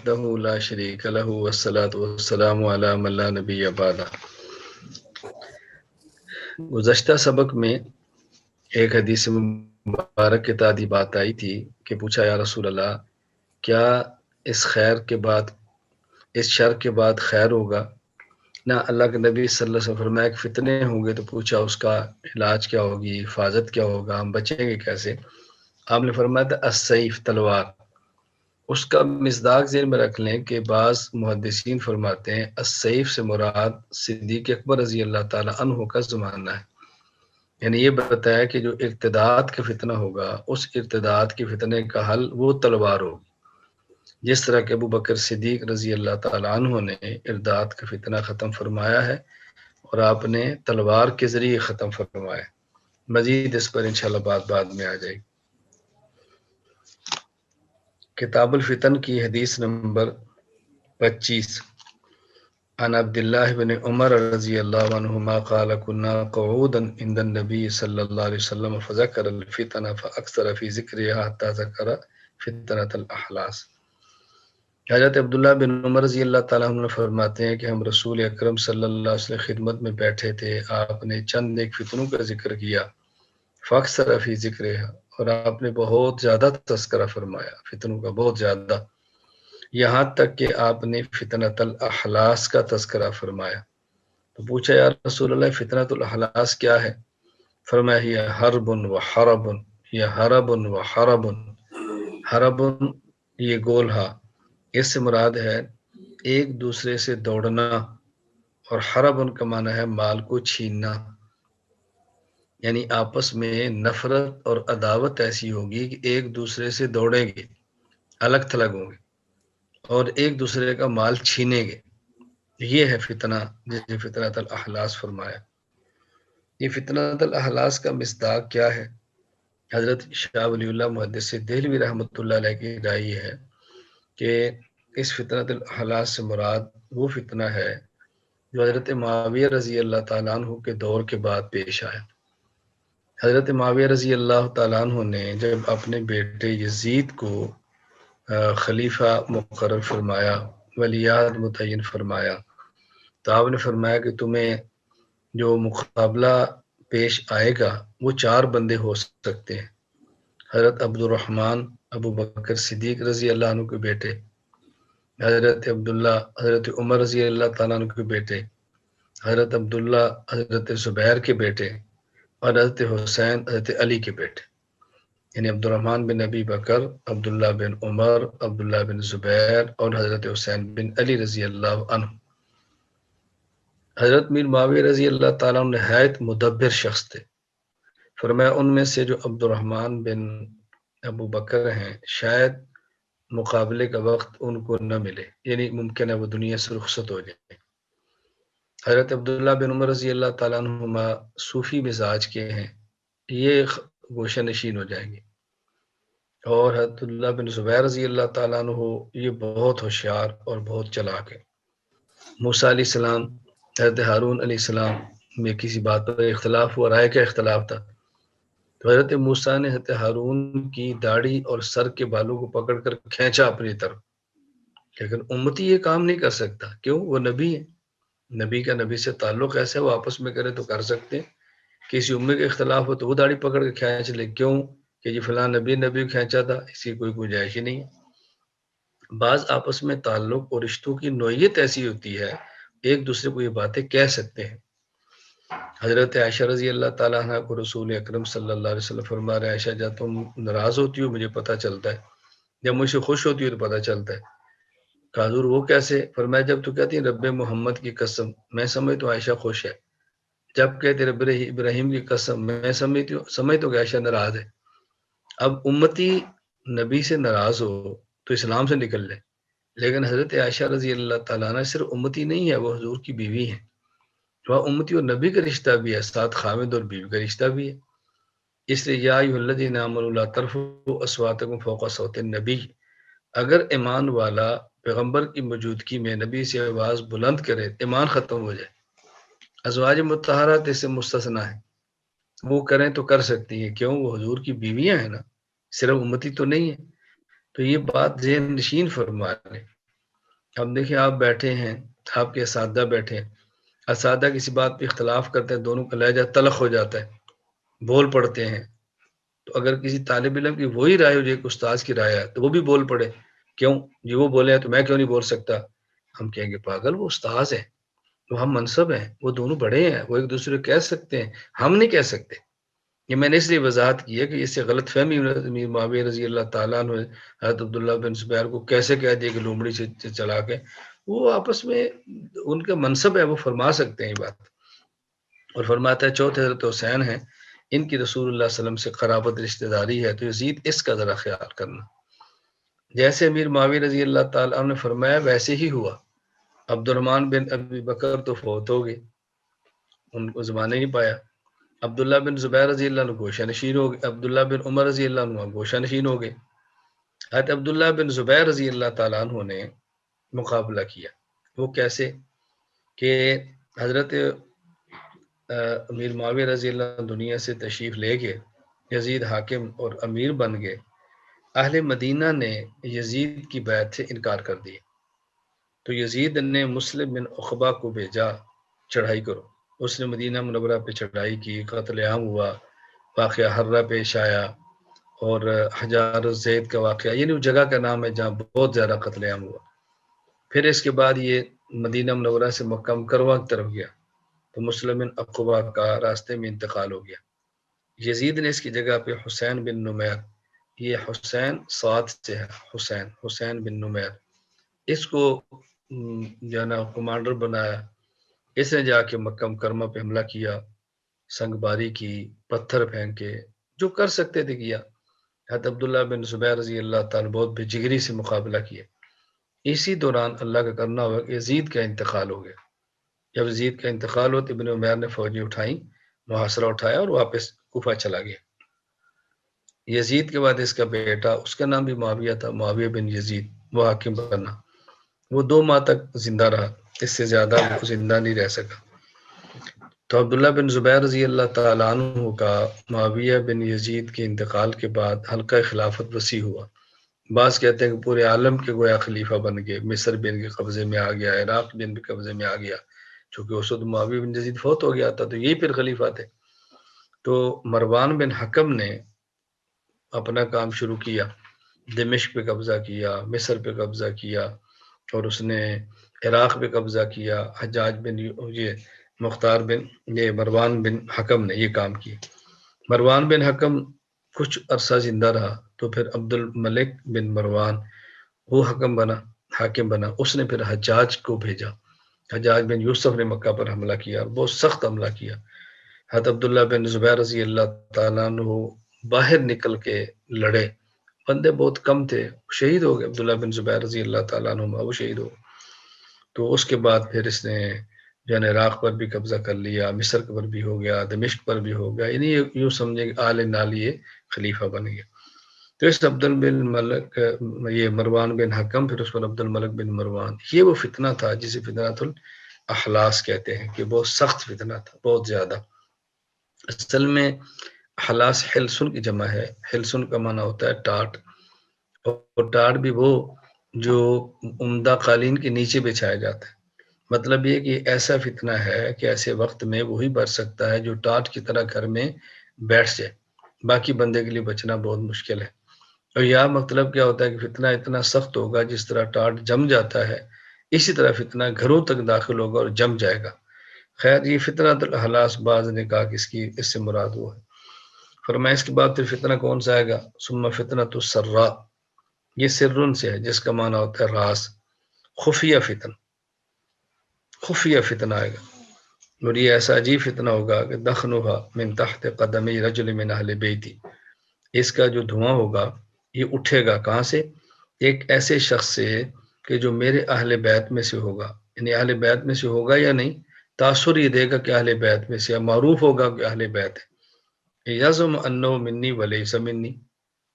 وحدہ لا شریک لہ والصلاۃ والسلام علی من لا نبی بعدہ۔ گزشتہ سبق میں ایک حدیث مبارک کے تحت بات آئی تھی کہ پوچھا یا رسول اللہ، کیا اس خیر کے بعد، اس شر کے بعد خیر ہوگا؟ نہ، اللہ کے نبی صلی اللہ علیہ وسلم فرمایا کہ فتنے ہوں گے، تو پوچھا اس کا علاج کیا ہوگی، حفاظت کیا ہوگا، ہم بچیں گے کیسے؟ آپ نے فرمایا تھا السیف، تلوار۔ اس کا مصداق ذہن میں رکھ لیں کہ بعض محدثین فرماتے ہیں السیف سے مراد صدیق اکبر رضی اللہ تعالیٰ عنہ کا زمانہ ہے، یعنی یہ بتایا کہ جو ارتداد کا فتنہ ہوگا، اس ارتداد کے فتنے کا حل وہ تلوار ہوگی، جس طرح کہ ابو بکر صدیق رضی اللہ تعالیٰ عنہ نے ارتداد کا فتنہ ختم فرمایا ہے اور آپ نے تلوار کے ذریعے ختم فرمایا۔ مزید اس پر انشاءاللہ بعد میں آ جائے گی۔ کتاب الفتن کی حدیث نمبر 25۔ عن عبداللہ بن عمر رضی اللہ عنہما قال كنا قعودا عند النبی صلی اللہ علیہ وسلم فذكر الفتن فاکثر فی ذکرها حتى ذکر فتنة الاحلاس۔ حضرت عبداللہ بن عمر رضی اللہ تعالیٰ عنہ فرماتے ہیں کہ ہم رسول اکرم صلی اللہ علیہ وسلم خدمت میں بیٹھے تھے، آپ نے چند ایک فتنوں کا ذکر کیا، فاکثر فی ذکرها، اور آپ نے بہت زیادہ تذکرہ فرمایا، فتنوں کا بہت زیادہ، یہاں تک کہ آپ نے فتنۃ الاحلاس کا تذکرہ فرمایا۔ تو پوچھا یا رسول اللہ فتنۃ الاحلاس کیا ہے؟ فرمایا یہ حرب و حرب، یہ حرب و حرب۔ حرب یہ گولہا، اس سے مراد ہے ایک دوسرے سے دوڑنا، اور حرب کا معنی ہے مال کو چھیننا، یعنی آپس میں نفرت اور عداوت ایسی ہوگی کہ ایک دوسرے سے دوڑیں گے، الگ تھلگ ہوں گے اور ایک دوسرے کا مال چھینیں گے۔ یہ ہے فتنہ، جسے فتنۃ الاحلاس فرمایا۔ یہ فتنۃ الاحلاس کا مصداق کیا ہے؟ حضرت شاہ ولی اللہ محدث دہلوی رحمۃ اللہ علیہ کی رائے یہ ہے کہ اس فتنۃ الاحلاس سے مراد وہ فتنہ ہے جو حضرت معاویہ رضی اللہ تعالیٰ عنہ کے دور کے بعد پیش آیا۔ حضرت معاویہ رضی اللہ تعالیٰ عنہ نے جب اپنے بیٹے یزید کو خلیفہ مقرر فرمایا، ولی عہد متعین فرمایا، تو آپ نے فرمایا کہ تمہیں جو مقابلہ پیش آئے گا وہ 4 بندے ہو سکتے ہیں: حضرت عبد الرحمن ابو بکر صدیق رضی اللہ عنہ کے بیٹے، حضرت عبداللہ حضرت عمر رضی اللہ تعالیٰ عنہ کے بیٹے، حضرت عبداللہ حضرت زبیر کے بیٹے، اور حضرت حسین حضرت علی کے بیٹے، یعنی عبد الرحمن بن ابی بکر، عبداللہ بن عمر، عبداللہ بن زبیر اور حضرت حسین بن علی رضی اللہ عنہ۔ حضرت میر معاویہ رضی اللہ تعالیٰ عنہ نہایت مدبر شخص تھے۔ فرمایا ان میں سے جو عبد الرحمن بن ابو بکر ہیں شاید مقابلے کا وقت ان کو نہ ملے، یعنی ممکن ہے وہ دنیا سے رخصت ہو جائے۔ حضرت عبداللہ بن عمر رضی اللہ تعالیٰ عنہما صوفی مزاج کے ہیں، یہ گوشہ نشین ہو جائیں گے۔ اور حضرت اللہ بن زبیر رضی اللہ تعالیٰ عنہ یہ بہت ہوشیار اور بہت چلاک ہے۔ موسیٰ علیہ السلام، حضرت ہارون علیہ السلام میں کسی بات پر اختلاف ہوا، رائے کا اختلاف تھا، تو حضرت موسیٰ نے حضرت ہارون کی داڑھی اور سر کے بالوں کو پکڑ کر کھینچا اپنی طرف، لیکن امتی یہ کام نہیں کر سکتا، کیوں؟ وہ نبی ہے، نبی کا نبی سے تعلق ایسا ہے، وہ آپس میں کرے تو کر سکتے ہیں، کسی امت کے اختلاف ہو تو وہ داڑھی پکڑ کے کھینچ لے، کیوں کہ جی فلاں نبی کو کھینچا تھا، اسی کوئی گنجائش ہی نہیں ہے۔ بعض آپس میں تعلق اور رشتوں کی نوعیت ایسی ہوتی ہے، ایک دوسرے کو یہ باتیں کہہ سکتے ہیں۔ حضرت عائشہ رضی اللہ تعالیٰ عنہ کو رسول اکرم صلی اللہ علیہ وسلم فرما رہے، عائشہ جب تم ناراض ہوتی ہو مجھے پتہ چلتا ہے، جب مجھ سے خوش ہوتی ہو تو پتہ چلتا ہے۔ کہا حضور وہ کیسے؟ فرمایا جب تو کہتی ہیں رب محمد کی قسم میں سمجھتا ہوں عائشہ خوش ہے، جب کہتے رب ابراہیم کی قسم میں سمجھتا ہوں کہ عائشہ ناراض ہے۔ اب امتی نبی سے ناراض ہو تو اسلام سے نکل لے، لیکن حضرت عائشہ رضی اللہ تعالیٰ عنہ صرف امتی نہیں ہے، وہ حضور کی بیوی ہیں، وہاں امتی اور نبی کا رشتہ بھی ہے، ساتھ خامد اور بیوی کا رشتہ بھی ہے۔ اس لیے یا ایھا الذین آمنوا لا ترفعوا اصواتکم فوق صوت النبی، اگر ایمان والا پیغمبر کی موجودگی میں نبی سے آواز بلند کرے ایمان ختم ہو جائے۔ ازواج مطہرات اس سے مستثنا ہے، وہ کریں تو کر سکتی ہیں، کیوں؟ وہ حضور کی بیویاں ہیں نا، صرف امتی تو نہیں ہے۔ تو یہ بات ذہن نشین فرما لیں اب دیکھیں آپ بیٹھے ہیں، آپ کے اساتذہ بیٹھے ہیں، اساتذہ کسی بات پہ اختلاف کرتے ہیں، دونوں کا لہجہ تلخ ہو جاتا ہے، بول پڑتے ہیں. تو اگر کسی طالب علم کی وہی رائے ہو جو ایک استاذ کی رائے ہے تو وہ بھی بول پڑے، کیوں یہ وہ بولے ہیں تو میں کیوں نہیں بول سکتا؟ ہم کہیں گے پاگل، وہ استاذ ہیں، وہ ہم منصب ہیں، وہ دونوں بڑے ہیں، وہ ایک دوسرے کو کہہ سکتے ہیں، ہم نہیں کہہ سکتے. یہ میں نے اس لیے وضاحت کی ہے کہ اس سے غلط فہمی امیر معاویہ رضی اللہ تعالیٰ عنہ حضرت عبداللہ بن زبیر کو کیسے کہہ دیا کہ لومڑی سے چلا کے، وہ آپس میں ان کا منصب ہے، وہ فرما سکتے ہیں یہ بات. اور فرماتا ہے چوتھے حضرت حسین ہیں، ان کی رسول اللہ صلی اللہ علیہ وسلم سے قرابت رشتہ داری ہے، تو یزید اس کا ذرا خیال کرنا. جیسے امیر معاویہ رضی اللہ تعالیٰ عنہ نے فرمایا ویسے ہی ہوا. عبد الرحمن بن ابی بکر تو فوت ہو گئے، ان کو زمانے نہیں پایا. عبداللہ بن زبیر رضی اللہ عنہ گوشہ نشین ہو گئے، عبداللہ بن عمر رضی اللہ عنہ گوشہ نشین ہو گئے. حضرت عبداللہ بن زبیر رضی اللہ تعالیٰ عنہ نے مقابلہ کیا. وہ کیسے کہ حضرت امیر معاویہ رضی اللہ عنہ دنیا سے تشریف لے گئے، یزید حاکم اور امیر بن گئے. اہل مدینہ نے یزید کی بیعت سے انکار کر دیا، تو یزید نے مسلم بن عقبہ کو بھیجا چڑھائی کرو. اس نے مدینہ منورہ پہ چڑھائی کی، قتل عام ہوا، واقعہ حرہ پیش آیا، اور حجار الزید کا واقعہ، یعنی وہ جگہ کا نام ہے جہاں بہت زیادہ قتل عام ہوا. پھر اس کے بعد یہ مدینہ منورہ سے مکہ مکرمہ کی طرف گیا، تو مسلم بن عقبہ کا راستے میں انتقال ہو گیا. یزید نے اس کی جگہ پہ حسین بن نمیر، یہ حسین سعد سے ہے، حسین بن نمیر، اس کو جو ہے نا کمانڈر بنایا. اس نے جا کے مکہ مکرمہ پہ حملہ کیا، سنگ باری کی، پتھر پھینکے، جو کر سکتے تھے کیا. حضرت عبداللہ بن زبیر رضی اللہ تعالیٰ بہت بے جگری سے مقابلہ کیا. اسی دوران اللہ کا کرنا ہوا کہ یزید کا انتقال ہو گیا. جب یزید کا انتقال ہو تو ابن عمیر نے فوجیں اٹھائیں، محاصرہ اٹھایا اور واپس کوفہ چلا گیا. یزید کے بعد اس کا بیٹا، اس کا نام بھی معاویہ تھا، معاویہ بن یزید، وہ حاکم بنا. وہ 2 ماہ تک زندہ رہا، اس سے زیادہ وہ زندہ نہیں رہ سکا. تو عبداللہ بن زبیر رضی اللہ تعالیٰ عنہ کا معاویہ بن یزید کے انتقال کے بعد حلقہ خلافت وسیع ہوا. بعض کہتے ہیں کہ پورے عالم کے گویا خلیفہ بن گئے، مصر بھی ان کے قبضے میں آ گیا، عراق بھی ان کے قبضے میں آ گیا، چونکہ اس وقت معاویہ بن یزید فوت ہو گیا تھا تو یہی پھر خلیفہ تھے. تو مروان بن حکم نے اپنا کام شروع کیا، دمشق پہ قبضہ کیا، مصر پہ قبضہ کیا، اور اس نے عراق پہ قبضہ کیا. حجاج بن یہ مختار بن یہ مروان بن حکم نے یہ کام کیا. مروان بن حکم کچھ عرصہ زندہ رہا، تو پھر عبد الملک بن مروان وہ حاکم بنا. اس نے پھر حجاج کو بھیجا. حجاج بن یوسف نے مکہ پر حملہ کیا، بہت سخت حملہ کیا. حضرت عبداللہ بن زبیر رضی اللہ تعالیٰ عنہ باہر نکل کے لڑے، بندے بہت کم تھے، شہید ہو گئے. عبداللہ بن زبیر رضی اللہ تعالیٰ عنہ وہ شہید ہو. تو اس کے بعد پھر اس نے جو ہے عراق پر بھی قبضہ کر لیا، مصر پر بھی ہو گیا، دمشق پر بھی ہو گیا، یعنی یوں سمجھے کہ آل نالی خلیفہ بن گیا. تو اس عبد بن ملک یہ مروان بن حکم، پھر اس پر عبد الملک بن مروان، یہ وہ فتنہ تھا جسے فتنۃ الاحلاس کہتے ہیں، کہ بہت سخت فتنہ تھا، بہت زیادہ. اصل میں احلاس حلسن کی جمع ہے، حلسن کا معنی ہوتا ہے ٹاٹ، اور ٹاٹ بھی وہ جو عمدہ قالین کے نیچے بچھایا جاتا ہے. مطلب یہ کہ ایسا فتنہ ہے کہ ایسے وقت میں وہی بچ سکتا ہے جو ٹاٹ کی طرح گھر میں بیٹھ جائے، باقی بندے کے لیے بچنا بہت مشکل ہے. اور یہاں مطلب کیا ہوتا ہے کہ فتنہ اتنا سخت ہوگا، جس طرح ٹاٹ جم جاتا ہے اسی طرح فتنہ گھروں تک داخل ہوگا اور جم جائے گا. خیر، یہ فتنہ الاحلاس بعض نے کہا کہ اس سے مراد وہ ہے. فرمایا اس کے بعد پھر فتنہ کون سا آئے گا؟ ثم فتنۃ السرا، یہ سرن سے ہے جس کا معنی ہوتا ہے راز، خفیہ فتنہ آئے گا. اور یہ ایسا عجیب فتنہ ہوگا کہ دخنها من تحت قدمی رجل من اہل بیتی، اس کا جو دھواں ہوگا یہ اٹھے گا کہاں سے؟ ایک ایسے شخص سے کہ جو میرے اہل بیت میں سے ہوگا. یعنی اہل بیت میں سے ہوگا یا نہیں، تاثر یہ دے گا کہ اہل بیت میں سے، معروف ہوگا کہ اہل بیت ہے. یزم انہ منی ولیس منی،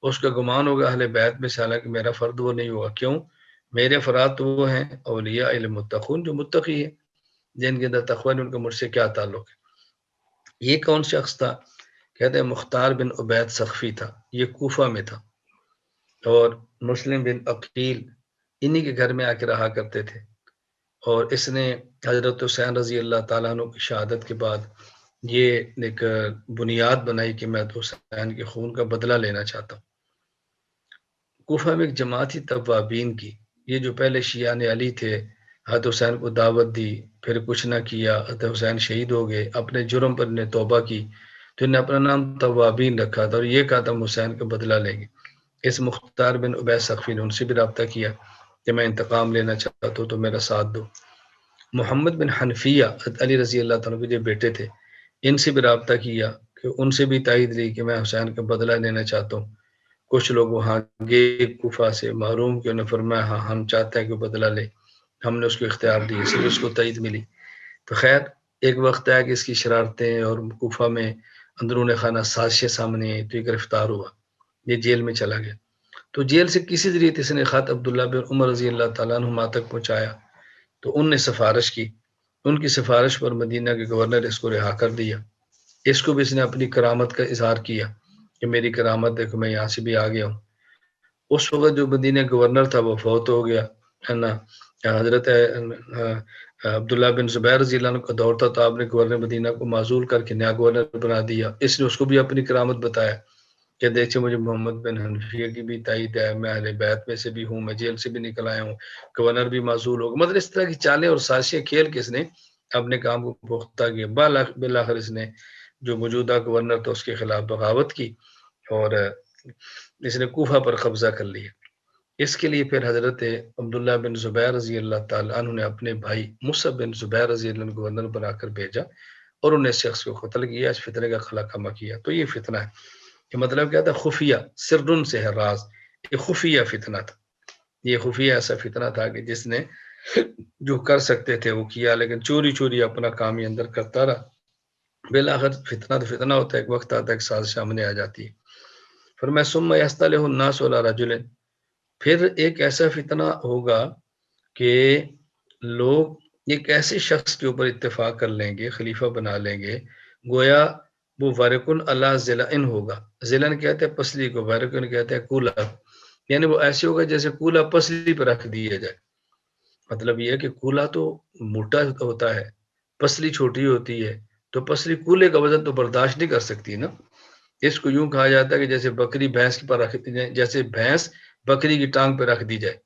اس کا گمان ہوگا اہل بیت میں سے، حالانکہ میرا فرد وہ نہیں ہوگا. کیوں؟ میرے افراد تو وہ ہیں اولیاء المتقون، جو متقی ہے، جن کے اندر تقوی، ان کا مجھ سے کیا تعلق ہے. یہ کون شخص تھا؟ کہتے ہیں مختار بن عبید سخفی تھا، یہ کوفہ میں تھا. اور مسلم بن عقیل انہی کے گھر میں آ کے رہا کرتے تھے، اور اس نے حضرت حسین رضی اللہ تعالیٰ عنہ کی شہادت کے بعد یہ ایک بنیاد بنائی کہ میں تو حسین کے خون کا بدلہ لینا چاہتا ہوں۔ کوفہ میں ایک جماعت تھی توابین کی، یہ جو پہلے شیعان علی تھے، حضرت حسین کو دعوت دی، پھر کچھ نہ کیا، حضرت حسین شہید ہو گئے، اپنے جرم پر انہیں توبہ کی، تو انہیں اپنا نام توابین رکھا تھا، اور یہ کہا تھا ہم حسین کا بدلہ لیں گے۔ اس مختار بن عبید ثقفی نے ان سے بھی رابطہ کیا کہ میں انتقام لینا چاہتا ہوں تو میرا ساتھ دو۔ محمد بن حنفیہ حضرت علی رضی اللہ تعالیٰ کے جو بیٹے تھے، ان سے بھی رابطہ کیا کہ ان سے بھی تائید لی کہ میں حسین کا بدلہ لینا چاہتا ہوں۔ کچھ لوگ وہاں گئے کوفہ سے محروم کہ انہیں فرمایا ہاں ہم چاہتے ہیں کہ بدلہ لے، ہم نے اس کو اختیار دی، اس لیے اس کو تائید ملی۔ تو خیر ایک وقت آیا کہ اس کی شرارتیں اور کوفہ میں اندرون خانہ سازشیں سامنے آئی، تو یہ گرفتار ہوا، یہ جیل میں چلا گیا۔ تو جیل سے کسی ذریعے اس نے خط عبداللہ بن عمر رضی اللہ تعالیٰ عنہما تک پہنچایا، تو ان نے سفارش کی، ان کی سفارش پر مدینہ کے گورنر اس کو رہا کر دیا۔ اس کو بھی اس نے اپنی کرامت کا اظہار کیا کہ میری کرامت دیکھو میں یہاں سے بھی آ گیا ہوں۔ اس وقت جو مدینہ گورنر تھا وہ فوت ہو گیا ہے نا، حضرت عبداللہ بن زبیر رضی اللہ عنہ کا دور تھا، تو آپ نے گورنر مدینہ کو معزول کر کے نیا گورنر بنا دیا۔ اس نے اس کو بھی اپنی کرامت بتایا کہ دیکھیں مجھے محمد بن حنفیہ کی بھی تائید ہے، میں اہل بیت میں سے بھی ہوں، میں جیل سے بھی نکل آیا ہوں، گورنر بھی معزول ہوگا۔ مطلب اس طرح کی چالیں اور سازشیں کھیل کے اس نے اپنے کام کو پختہ کیا۔ بالآخر اس نے جو موجودہ گورنر تھا اس کے خلاف بغاوت کی، اور اس نے کوفہ پر قبضہ کر لیا۔ اس کے لیے پھر حضرت عبداللہ بن زبیر رضی اللہ تعالیٰ عنہ نے اپنے بھائی مصعب بن زبیر رضی اللہ عنہ کو گورنر بنا کر بھیجا، اور انہیں اس شخص کو قتل کیا، اس فتنے کا خلاقہ کیا۔ تو یہ فتنہ ہے کہ مطلب کیا تھا، خفیہ، سرن سے ہے راز، یہ خفیہ فتنہ تھا، یہ خفیہ ایسا فتنہ تھا کہ جس نے جو کر سکتے تھے وہ کیا، لیکن چوری چوری اپنا کام ہی اندر کرتا رہا۔ بالآخر فتنہ تو فتنہ ہوتا ہے، ایک وقت آتا ہے کہ سازش سامنے آ جاتی ہے۔ فرمایا ثم یصطلح الناس علی رجل، پھر ایک ایسا فتنہ ہوگا کہ لوگ ایک ایسے شخص کے اوپر اتفاق کر لیں گے، خلیفہ بنا لیں گے، گویا وہ ورکن اللہ ضلعن ہوگا۔ ضلعن کہتے ہیں پسلی کو، ورکن کہتے ہیں کولا، یعنی وہ ایسے ہوگا جیسے کولا پسلی پہ رکھ دیا جائے۔ مطلب یہ ہے کہ کولا تو موٹا ہوتا ہے، پسلی چھوٹی ہوتی ہے، تو پسلی کولے کا وزن تو برداشت نہیں کر سکتی نا۔ اس کو یوں کہا جاتا ہے کہ جیسے بکری بھینس پر رکھ دی جائے، جیسے بھینس بکری کی ٹانگ پہ رکھ دی جائے۔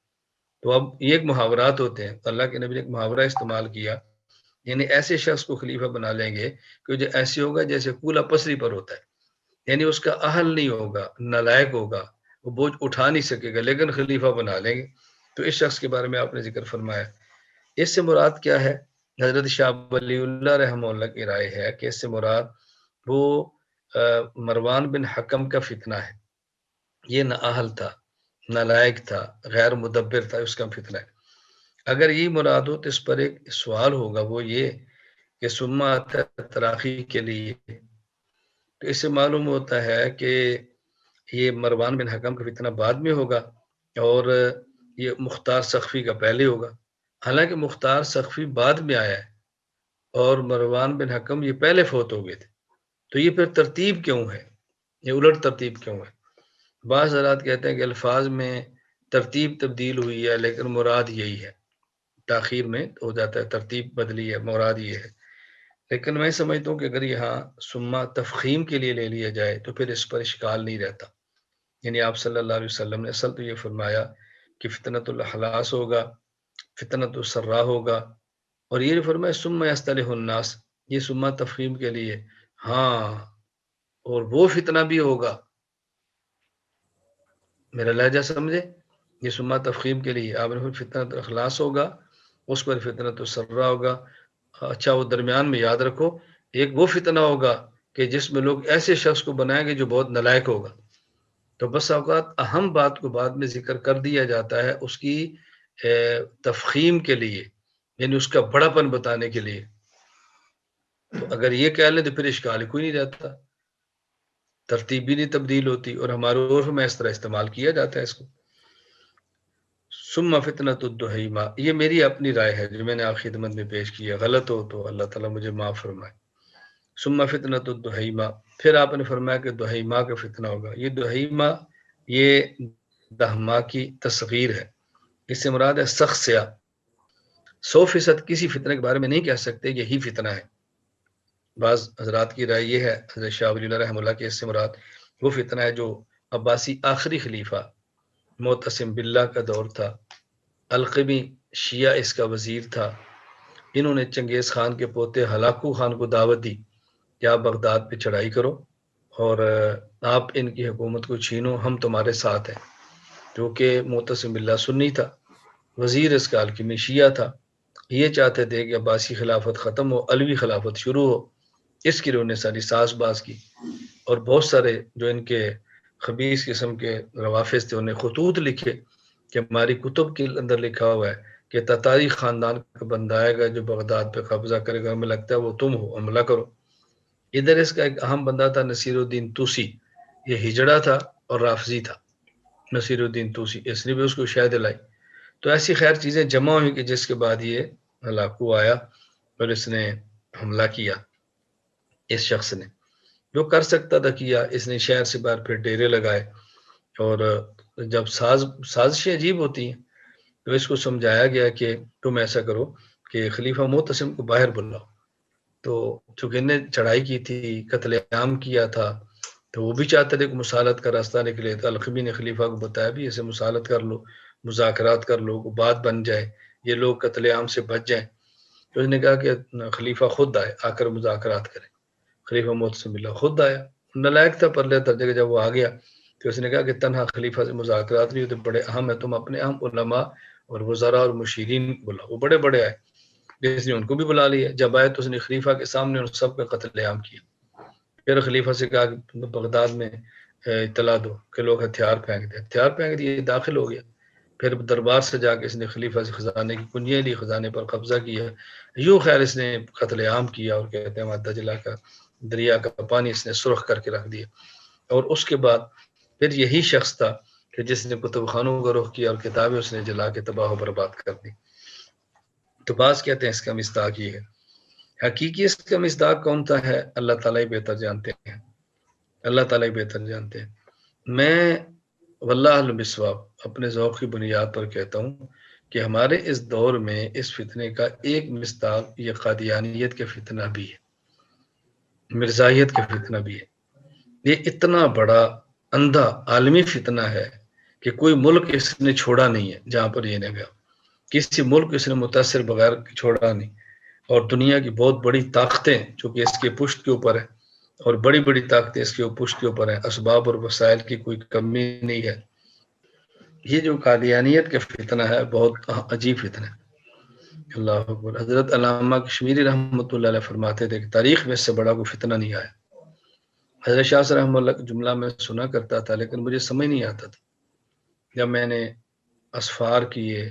تو اب یہ ایک محاورات ہوتے ہیں، اللہ کے نبی نے ایک محاورہ استعمال کیا، یعنی ایسے شخص کو خلیفہ بنا لیں گے کہ جو ایسے ہوگا جیسے کولا پسلی پر ہوتا ہے، یعنی اس کا اہل نہیں ہوگا، نالائق ہوگا، وہ بوجھ اٹھا نہیں سکے گا، لیکن خلیفہ بنا لیں گے۔ تو اس شخص کے بارے میں آپ نے ذکر فرمایا۔ اس سے مراد کیا ہے؟ حضرت شاہ ولی اللہ رحمہ اللہ کی رائے ہے کہ اس سے مراد وہ مروان بن حکم کا فتنہ ہے، یہ نہ اہل تھا، نہ لائق تھا، غیر مدبر تھا، اس کا فتنہ ہے۔ اگر یہ مراد ہو تو اس پر ایک سوال ہوگا، وہ یہ کہ سما تراخی کے لیے، تو اس سے معلوم ہوتا ہے کہ یہ مروان بن حکم کا فتنہ بعد میں ہوگا، اور یہ مختار سقفی کا پہلے ہوگا۔ حالانکہ مختار سقفی بعد میں آیا ہے اور مروان بن حکم یہ پہلے فوت ہو گئے تھے، تو یہ پھر ترتیب کیوں ہے، یہ الٹ ترتیب کیوں ہے؟ بعض حضرات کہتے ہیں کہ الفاظ میں ترتیب تبدیل ہوئی ہے لیکن مراد یہی ہے، تاخیر میں ہو جاتا ہے، ترتیب بدلی ہے، مراد یہ ہے۔ لیکن میں سمجھتا ہوں کہ اگر یہاں سما تفخیم کے لیے لے لیا جائے تو پھر اس پر اشکال نہیں رہتا، یعنی آپ صلی اللہ علیہ وسلم نے اصل تو یہ فرمایا کہ فتنۃ الاحلاس ہوگا، فتنۃ السرا ہوگا، اور یہ فرمایا ثم یصطلح الناس، یہ سما تفخیم کے لیے، ہاں اور وہ فتنہ بھی ہوگا، میرا لہجہ سمجھے، یہ سما تفخیم کے لیے آپ نے فتنۃ الاخلاص ہوگا، اس پر فتنۃ السرا ہوگا۔ اچھا وہ درمیان میں یاد رکھو، ایک وہ فتنہ ہوگا کہ جس میں لوگ ایسے شخص کو بنائیں گے جو بہت نالائق ہوگا۔ تو بس اوقات اہم بات کو بعد میں ذکر کر دیا جاتا ہے اس کی تفخیم کے لیے، یعنی اس کا بڑا پن بتانے کے لیے۔ تو اگر یہ کہہ لیں تو پھر اشکال کوئی نہیں رہتا، ترتیب بھی نہیں تبدیل ہوتی، اور ہمارے عرف میں اس طرح استعمال کیا جاتا ہے اس کو۔ ثم فتنۃ الدحیمہ، یہ میری اپنی رائے ہے جو میں نے آپ خدمت میں پیش کی ہے، غلط ہو تو اللہ تعالیٰ مجھے معاف فرمائے۔ ثم فتنۃ الدحیمہ، پھر آپ نے فرمایا کہ دحیمہ کا فتنہ ہوگا۔ یہ دحیمہ یہ دہما کی تصغیر ہے، اس سے مراد ہے سخت سیاہ. 100% کسی فتنے کے بارے میں نہیں کہہ سکتے یہی فتنہ ہے. بعض حضرات کی رائے یہ ہے، حضرت شاہ ولی اللہ رحمہ اللہ کے اس سے مراد وہ فتنہ ہے جو عباسی آخری خلیفہ معتصم باللہ کا دور تھا. القمی شیعہ اس کا وزیر تھا. انہوں نے چنگیز خان کے پوتے ہلاکو خان کو دعوت دی کہ آپ بغداد پہ چڑھائی کرو اور آپ ان کی حکومت کو چھینو، ہم تمہارے ساتھ ہیں. جو کہ معتصم باللہ سنی تھا، وزیر اس کا القمی شیعہ تھا. یہ چاہتے تھے کہ عباسی خلافت ختم ہو، علوی خلافت شروع ہو. اس کی انہوں نے ساری ساز باز کی، اور بہت سارے جو ان کے خبیث قسم کے روافظ تھے انہیں خطوط لکھے کہ ہماری کتب کے اندر لکھا ہوا ہے کہ تتاری خاندان کا بندہ آئے گا جو بغداد پہ قبضہ کرے گا، ہمیں لگتا ہے وہ تم ہو، حملہ کرو. ادھر اس کا ایک اہم بندہ تھا نصیر الدین توسی، یہ ہجڑا تھا اور رافضی تھا. نصیر الدین توسی، اس نے بھی اس کو شہ دلائی. تو ایسی خیر چیزیں جمع ہوئی کہ جس کے بعد یہ ہلاکو آیا اور اس نے حملہ کیا. اس شخص نے جو کر سکتا تھا کیا. اس نے شہر سے باہر پھر ڈیرے لگائے، اور جب سازشیں عجیب ہوتی ہیں تو اس کو سمجھایا گیا کہ تم ایسا کرو کہ خلیفہ معتصم کو باہر بلاؤ. تو چونکہ انہیں چڑھائی کی تھی، قتل عام کیا تھا، تو وہ بھی چاہتے تھے کہ مصالحت کا راستہ نکلے. تو القمی نے خلیفہ کو بتایا بھی اسے مصالحت کر لو، مذاکرات کر لو، بات بن جائے، یہ لوگ قتل عام سے بچ جائیں. تو اس نے کہا کہ خلیفہ خود آئے، آ کر مذاکرات کرے. خلیفہ معتصم باللہ خود آیا، نالائق تھا پرلے درجے کا. جب وہ آ گیا تو اس نے کہا کہ تنہا خلیفہ سے مذاکرات نہیں ہوتے، بڑے اہم ہے، تم اپنے اہم علماء اور وزراء اور مشیرین بلاؤ. وہ بڑے بڑے آئے، جس نے ان کو بھی بلا لیا. جب آئے تو اس نے خلیفہ کے سامنے ان سب کا قتل عام کیا. پھر خلیفہ سے کہا کہ بغداد میں اطلاع دو کہ لوگ ہتھیار پھینک دیں. ہتھیار پھینک دیے، داخل ہو گیا. پھر دربار سے جا کے اس نے خلیفہ سے خزانے کی کنجیاں لی، خزانے پر قبضہ کیا. یوں خیر اس نے قتل عام کیا، اور کہتے ہیں دجلہ کا دریا کا پانی اس نے سرخ کر کے رکھ دیا. اور اس کے بعد پھر یہی شخص تھا کہ جس نے کتب خانوں کا رخ کیا اور کتابیں اس نے جلا کے تباہ و برباد کر دی. تو بعض کہتے ہیں اس کا مصداق یہ ہے. حقیقی اس کا مصداق کون تھا ہے اللہ تعالیٰ ہی بہتر جانتے ہیں. اللہ تعالیٰ ہی بہتر جانتے ہیں. میں واللہ اعلم بالصواب اپنے ذوق کی بنیاد پر کہتا ہوں کہ ہمارے اس دور میں اس فتنے کا ایک مصداق یہ قادیانیت کے فتنہ بھی ہے، مرزائیت کا فتنہ بھی ہے. یہ اتنا بڑا اندھا عالمی فتنہ ہے کہ کوئی ملک اس نے چھوڑا نہیں ہے جہاں پر یہ نہ گیا. کسی ملک اس نے متاثر بغیر چھوڑا نہیں. اور دنیا کی بہت بڑی طاقتیں جو کہ اس کے پشت کے اوپر ہے، اور بڑی بڑی طاقتیں اس کے پشت کے اوپر ہیں، اسباب اور وسائل کی کوئی کمی نہیں ہے. یہ جو قادیانیت کا فتنہ ہے بہت عجیب فتنہ ہے. اللہ اکبر. حضرت علامہ کشمیری رحمۃ اللہ علیہ فرماتے تھے کہ تاریخ میں اس سے بڑا کوئی فتنہ نہیں آیا. حضرت شاہ صاحب رحمۃ اللہ کا جملہ میں سنا کرتا تھا لیکن مجھے سمجھ نہیں آتا تھا. جب میں نے اسفار کیے،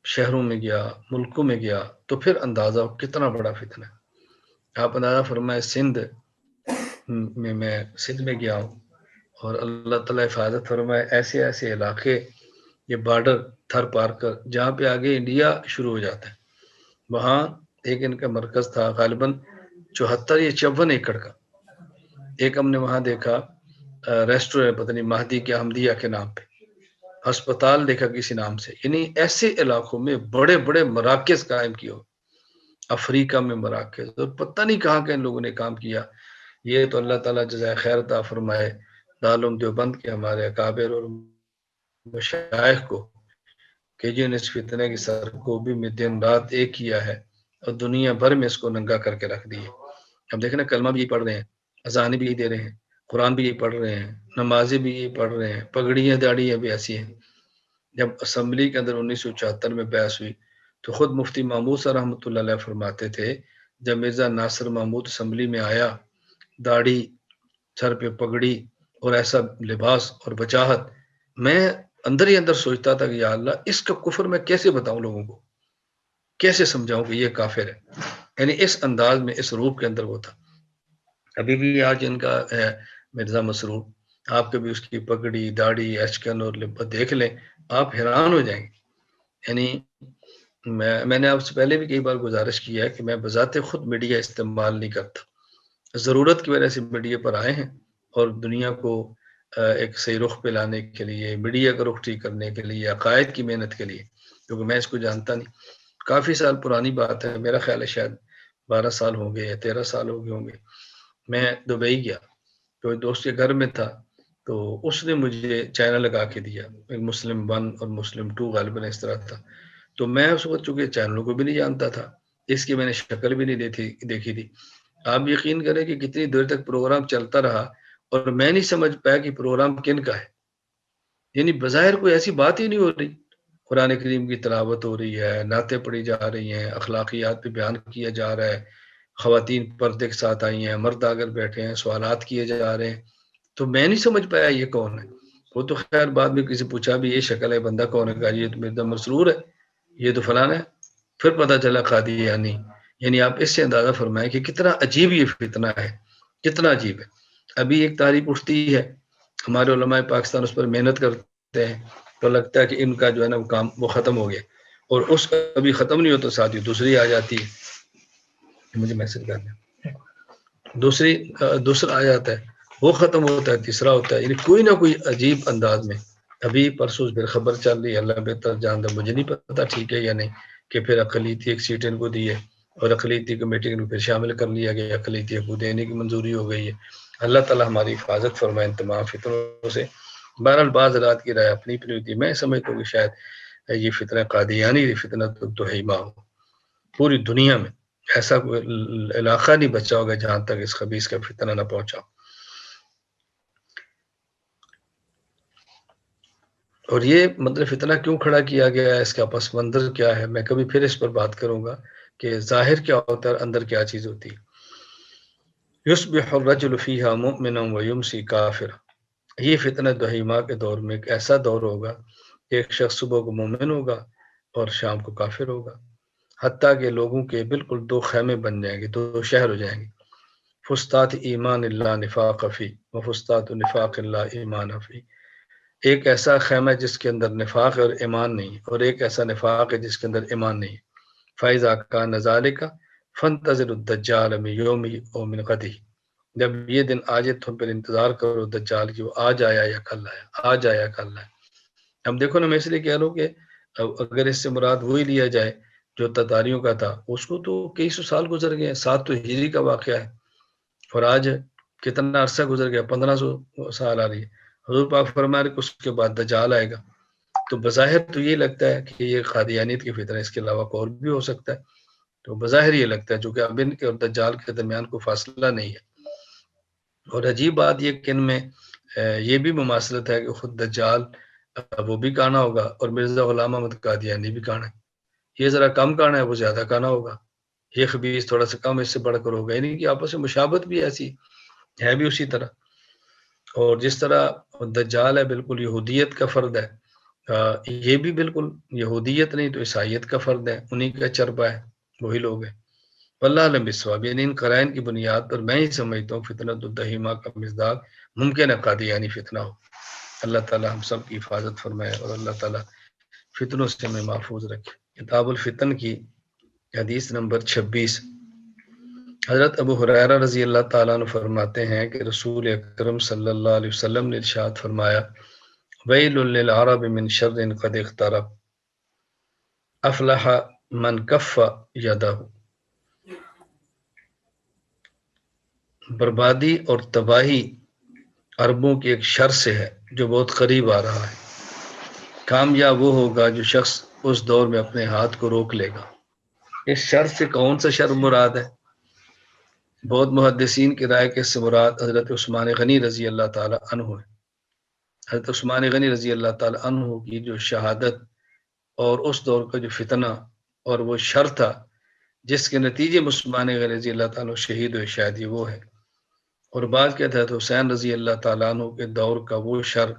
شہروں میں گیا، ملکوں میں گیا، تو پھر اندازہ کتنا بڑا فتنہ ہے. آپ اندازہ فرمائے میں سندھ میں گیا ہوں، اور اللہ تعالیٰ حفاظت فرمائے ایسے ایسے علاقے، یہ بارڈر تھر پار کر جہاں پہ آگے انڈیا شروع ہو جاتا ہے. وہاں ایک ان کا مرکز تھا غالباً 74 یا 54 ایکڑ کا. ایک ہم نے وہاں دیکھا ریسٹورینٹ، پتہ نہیں مہدی کے احمدیہ کے نام پہ، ہسپتال دیکھا کسی نام سے. یعنی ایسے علاقوں میں بڑے بڑے مراکز قائم کیے ہو، افریقہ میں مراکز، اور پتہ نہیں کہاں کے ان لوگوں نے کام کیا. یہ تو اللہ تعالیٰ جزائے خیر عطا فرمائے دارالعلوم دیوبند کے ہمارے اکابر اور مشائخ کو کہ جن اس فتنے کی سرکوبی میں دن رات ایک کیا ہے اور دنیا بھر میں اس کو ننگا کر کے رکھ دی ہے. اب دیکھیں نا، کلمہ بھی پڑھ رہے ہیں، اذان بھی دے رہے ہیں، قرآن بھی پڑھ رہے ہیں، نمازیں بھی پڑھ رہے ہیں، پگڑیاں داڑیاں بھی ایسی ہیں. جب اسمبلی کے اندر 1974 میں بحث ہوئی تو خود مفتی محمود صاحب رحمۃ اللہ علیہ فرماتے تھے جب مرزا ناصر محمود اسمبلی میں آیا، داڑھی، سر پہ پگڑی اور ایسا لباس اور وجاہت، میں اندر ہی اندر سوچتا تھا کہ یا اللہ اس کا کفر میں کیسے بتاؤں لوگوں کو، کیسے سمجھاؤں کہ یہ کافر ہے. یعنی اس انداز میں، اس روپ کے اندر وہ تھا. ابھی بھی آج ان کا ہے مرزا مسرور، آپ کبھی اس کی پگڑی، داڑھی، ایچکن اور لباس دیکھ لیں، آپ حیران ہو جائیں گے. یعنی میں نے آپ سے پہلے بھی کئی بار گزارش کی ہے کہ میں بذات خود میڈیا استعمال نہیں کرتا. ضرورت کی وجہ سے میڈیا پر آئے ہیں اور دنیا کو ایک صحیح رخ پہ لانے کے لیے، میڈیا کا رخ ٹھیک کرنے کے لیے، عقائد کی محنت کے لیے، کیونکہ میں اس کو جانتا نہیں. کافی سال پرانی بات ہے، میرا خیال ہے شاید 12 سال ہو گئے یا 13 سال ہو گئے ہوں گے. میں دبئی گیا تو دوست کے گھر میں تھا، تو اس نے مجھے چینل لگا کے دیا، ایک مسلم 1 اور مسلم 2 غالباً اس طرح تھا. تو میں اس وقت چونکہ چینلوں کو بھی نہیں جانتا تھا، اس کی میں نے شکل بھی نہیں دیکھی تھی. آپ یقین کریں کہ کتنی دیر تک پروگرام چلتا رہا اور میں نہیں سمجھ پایا کہ پروگرام کن کا ہے. یعنی بظاہر کوئی ایسی بات ہی نہیں ہو رہی، قرآن کریم کی تلاوت ہو رہی ہے، نعتیں پڑھی جا رہی ہیں، اخلاقیات پہ بیان کیا جا رہا ہے، خواتین پردے کے ساتھ آئی ہیں، مرد آگر بیٹھے ہیں، سوالات کیے جا رہے ہیں. تو میں نہیں سمجھ پایا یہ کون ہے. وہ تو خیر بعد میں کسی پوچھا بھی یہ شکل ہے، بندہ کون ہے، کہا یہ تو مرزا مسرور ہے، یہ تو فلانا ہے. پھر پتہ چلا قادیانی. یعنی آپ اس سے اندازہ فرمائیں کہ کتنا عجیب یہ فتنہ ہے، کتنا عجیب ہے. ابھی ایک تاریخ اٹھتی ہے، ہمارے علماء پاکستان اس پر محنت کرتے ہیں، تو لگتا ہے کہ ان کا جو ہے نا وہ کام وہ ختم ہو گیا، اور اس کا ابھی ختم نہیں ہوتا ساتھ ہی دوسری آ جاتی ہے. مجھے میسج کرنا، دوسرا آ جاتا ہے، وہ ختم ہوتا ہے، تیسرا ہوتا ہے. یعنی کوئی نہ کوئی عجیب انداز میں. ابھی پرسوں پھر خبر چل رہی ہے، اللہ بہتر جانتا، مجھے نہیں پتا ٹھیک ہے یا نہیں، کہ پھر اقلیتی ایک سیٹ ان کو دی ہے اور اقلیتی کمیٹی میں پھر شامل کر لیا گیا، اقلیتی کو دینے کی منظوری ہو گئی ہے. اللہ تعالیٰ ہماری حفاظت فرمائے ان تمام فتنوں سے. بہرحال بعض رات کی رائے اپنی اپنی ہوتی ہے. میں سمجھتا ہوں کہ شاید یہ فتنہ قادیانی فتنہ تو ہیما ہو. پوری دنیا میں ایسا کوئی علاقہ نہیں بچا ہوگا جہاں تک اس خبیث کا فتنہ نہ پہنچا. اور یہ مطلب فتنہ کیوں کھڑا کیا گیا ہے، اس کا پس منظر کیا ہے، میں کبھی پھر اس پر بات کروں گا کہ ظاہر کیا ہوتا ہے اور اندر کیا چیز ہوتی ہے. یصبح الرجل فیہا مؤمنا ویمسی کافرا. یہ فتنہ دہیما کے دور میں ایک ایسا دور ہوگا کہ ایک شخص صبح کو مومن ہوگا اور شام کو کافر ہوگا، حتیٰ کہ لوگوں کے بالکل 2 خیمے بن جائیں گے، 2 شہر ہو جائیں گے. فستات ایمان اللہ نفاق فی و فستات نفاق اللہ ایمان فی. ایک ایسا خیمہ جس کے اندر نفاق اور ایمان نہیں، اور ایک ایسا نفاق ہے جس کے اندر ایمان نہیں. فَإِذَا كَانَ ذَلِكَ فَانْتَظِرُوا الدَّجَّالَ مِنْ يَوْمِهِ أَوْ مِنْ غَدِهِ. جب یہ دن آ جائے تو پھر انتظار کرو دجال کی، وہ آج آیا یا کل آیا، آج آیا کل آیا. اب دیکھو نا، میں اس لیے کہہ رہا ہوں کہ اگر اس سے مراد وہی لیا جائے جو تتاریوں کا تھا، اس کو تو کئی سو سال گزر گئے. 7 تو ہجری کا واقعہ ہے، اور آج کتنا عرصہ گزر گیا، 1500 سال آ رہی ہے. حضور پاک فرما رہے کہ اس کے بعد دجال آئے گا. تو بظاہر تو یہ لگتا ہے کہ یہ قادیانیت کی فتنہ، اس کے علاوہ اور بھی ہو سکتا ہے. تو بظاہر یہ لگتا ہے چونکہ اب ان کے اور دجال کے درمیان کوئی فاصلہ نہیں ہے. اور عجیب بات یہ کہ ان میں یہ بھی مماثلت ہے کہ خود دجال وہ بھی کانا ہوگا اور مرزا غلام احمد قادیانی بھی کانا ہے. یہ ذرا کم کانا ہے، وہ زیادہ کانا ہوگا. یہ خبیث تھوڑا سا کم اس سے بڑھ کر ہوگا. یعنی کہ آپس میں مشابہت بھی ایسی ہے بھی اسی طرح. اور جس طرح دجال ہے بالکل یہودیت کا فرد ہے، یہ بھی بالکل یہودیت نہیں تو عیسائیت کا فرد ہے، انہی کا چربہ ہے، وہی لوگ ہیں. واللہ علم بالصواب. یعنی ان قرائن کی بنیاد پر میں ہی سمجھتا ہوں فتنۃ الدہیمہ کا مصداق ممکن ہے قادیانی فتنہ ہو. اللہ تعالیٰ ہم سب کی حفاظت فرمائے اور اللہ تعالیٰ فتنوں سے ہمیں محفوظ رکھے. کتاب الفتن کی حدیث نمبر 26. حضرت ابو ہریرہ رضی اللہ تعالیٰ عنہ فرماتے ہیں کہ رسول اکرم صلی اللہ علیہ وسلم نے ارشاد فرمایا: ویل للعرب من شر قد اقترب افلح من کف یدہ. بربادی اور تباہی عربوں کی ایک شر سے ہے جو بہت قریب آ رہا ہے. کامیاب وہ ہوگا جو شخص اس دور میں اپنے ہاتھ کو روک لے گا. اس شر سے کون سا شر مراد ہے؟ بہت محدثین کی رائے کے سے مراد حضرت عثمان غنی رضی اللہ تعالی عنہ ہے. حضرت عثمان غنی رضی اللہ تعالی عنہ کی جو شہادت اور اس دور کا جو فتنہ اور وہ شر تھا جس کے نتیجے میں عثمان غنی رضی اللہ تعالیٰ شہید ہوئے، شاید یہ وہ ہے. اور بعض کہتا ہے تو حسین رضی اللہ تعالیٰ عنہ کے دور کا وہ شر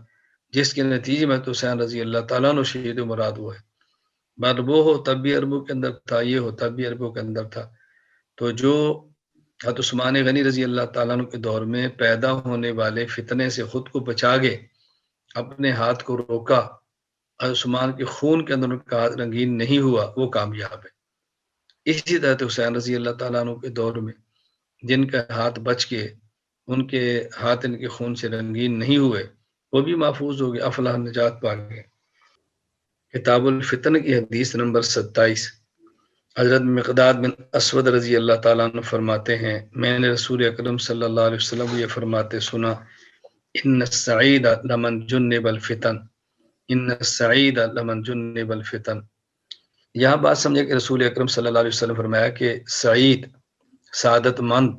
جس کے نتیجے میں تو حسین رضی اللہ تعالیٰ عنہ شہید و مراد وہ ہے. بعد وہ ہو تب بھی عربوں کے اندر تھا، یہ ہو تب بھی عربوں کے اندر تھا. تو جو حضرت عثمان غنی رضی اللہ تعالیٰ عنہ کے دور میں پیدا ہونے والے فتنے سے خود کو بچا گئے، اپنے ہاتھ کو روکا، عثمان کے خون کے اندر ان کا ہاتھ رنگین نہیں ہوا، وہ کامیاب ہے. اسی طرح حسین رضی اللہ تعالیٰ عنہ کے دور میں جن کا ہاتھ بچ کے ان کے ہاتھ ان کے خون سے رنگین نہیں ہوئے، وہ بھی محفوظ ہو گیا، افلاح نجات پا گئے۔ کتاب الفتن کی حدیث نمبر 27، حضرت مقداد بن اسود رضی اللہ تعالیٰ عنہ فرماتے ہیں میں نے رسول اکرم صلی اللہ علیہ وسلم یہ فرماتے سنا، ان السعید لمن جنب الفتن، ان السعید لمن جنب الفتن۔ یہاں بات سمجھے کہ رسول اکرم صلی اللہ علیہ وسلم فرمایا کہ سعید، سعادت مند،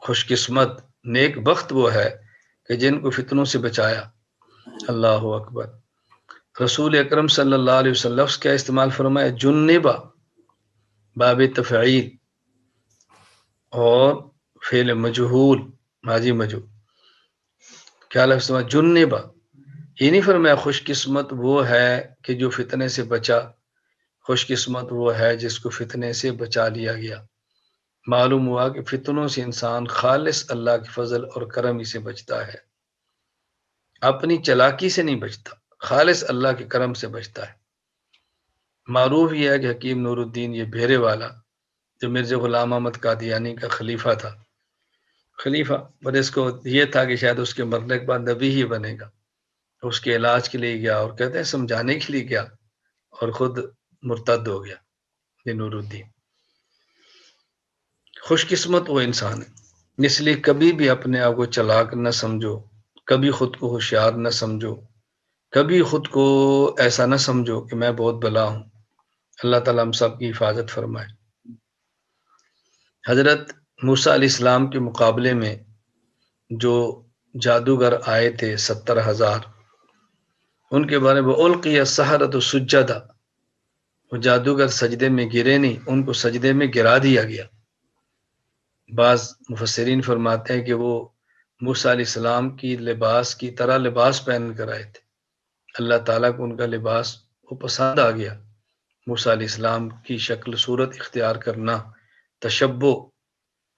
خوش قسمت، نیک بخت وہ ہے کہ جن کو فتنوں سے بچایا۔ اللہ اکبر۔ رسول اکرم صلی اللہ علیہ وسلم کیا استعمال فرمایا؟ جنبا، باب تفعیل اور فعل مجہول، ماضی مجہول، کیا لفظ ہے؟ جنبا۔ یہ نہیں فرمایا خوش قسمت وہ ہے کہ جو فتنے سے بچا، خوش قسمت وہ ہے جس کو فتنے سے بچا لیا گیا۔ معلوم ہوا کہ فتنوں سے انسان خالص اللہ کے فضل اور کرم ہی سے بچتا ہے، اپنی چلاکی سے نہیں بچتا، خالص اللہ کے کرم سے بچتا ہے۔ معروف یہ ہے کہ حکیم نور الدین یہ بھیرے والا جو مرزا غلام احمد قادیانی کا خلیفہ تھا، خلیفہ پر اس کو یہ تھا کہ شاید اس کے مرنے کے بعد نبی ہی بنے گا، اس کے علاج کے لیے گیا اور کہتے ہیں سمجھانے کے لیے گیا اور خود مرتد ہو گیا یہ نور الدین۔ خوش قسمت وہ انسان ہے، اس لیے کبھی بھی اپنے آپ کو چلاک نہ سمجھو، کبھی خود کو ہوشیار نہ سمجھو، کبھی خود کو ایسا نہ سمجھو کہ میں بہت بلا ہوں۔ اللہ تعالیٰ ہم سب کی حفاظت فرمائے۔ حضرت موسیٰ علیہ السلام کے مقابلے میں جو جادوگر آئے تھے 70,000، ان کے بارے میں القی السحرۃ سجدا، وہ جادوگر سجدے میں گرے نہیں، ان کو سجدے میں گرا دیا گیا۔ بعض مفسرین فرماتے ہیں کہ وہ موسیٰ علیہ السلام کی لباس کی طرح لباس پہن کر آئے تھے، اللہ تعالیٰ کو ان کا لباس وہ پسند آ گیا، موسیٰ علیہ السلام کی شکل صورت اختیار کرنا، تشبہ،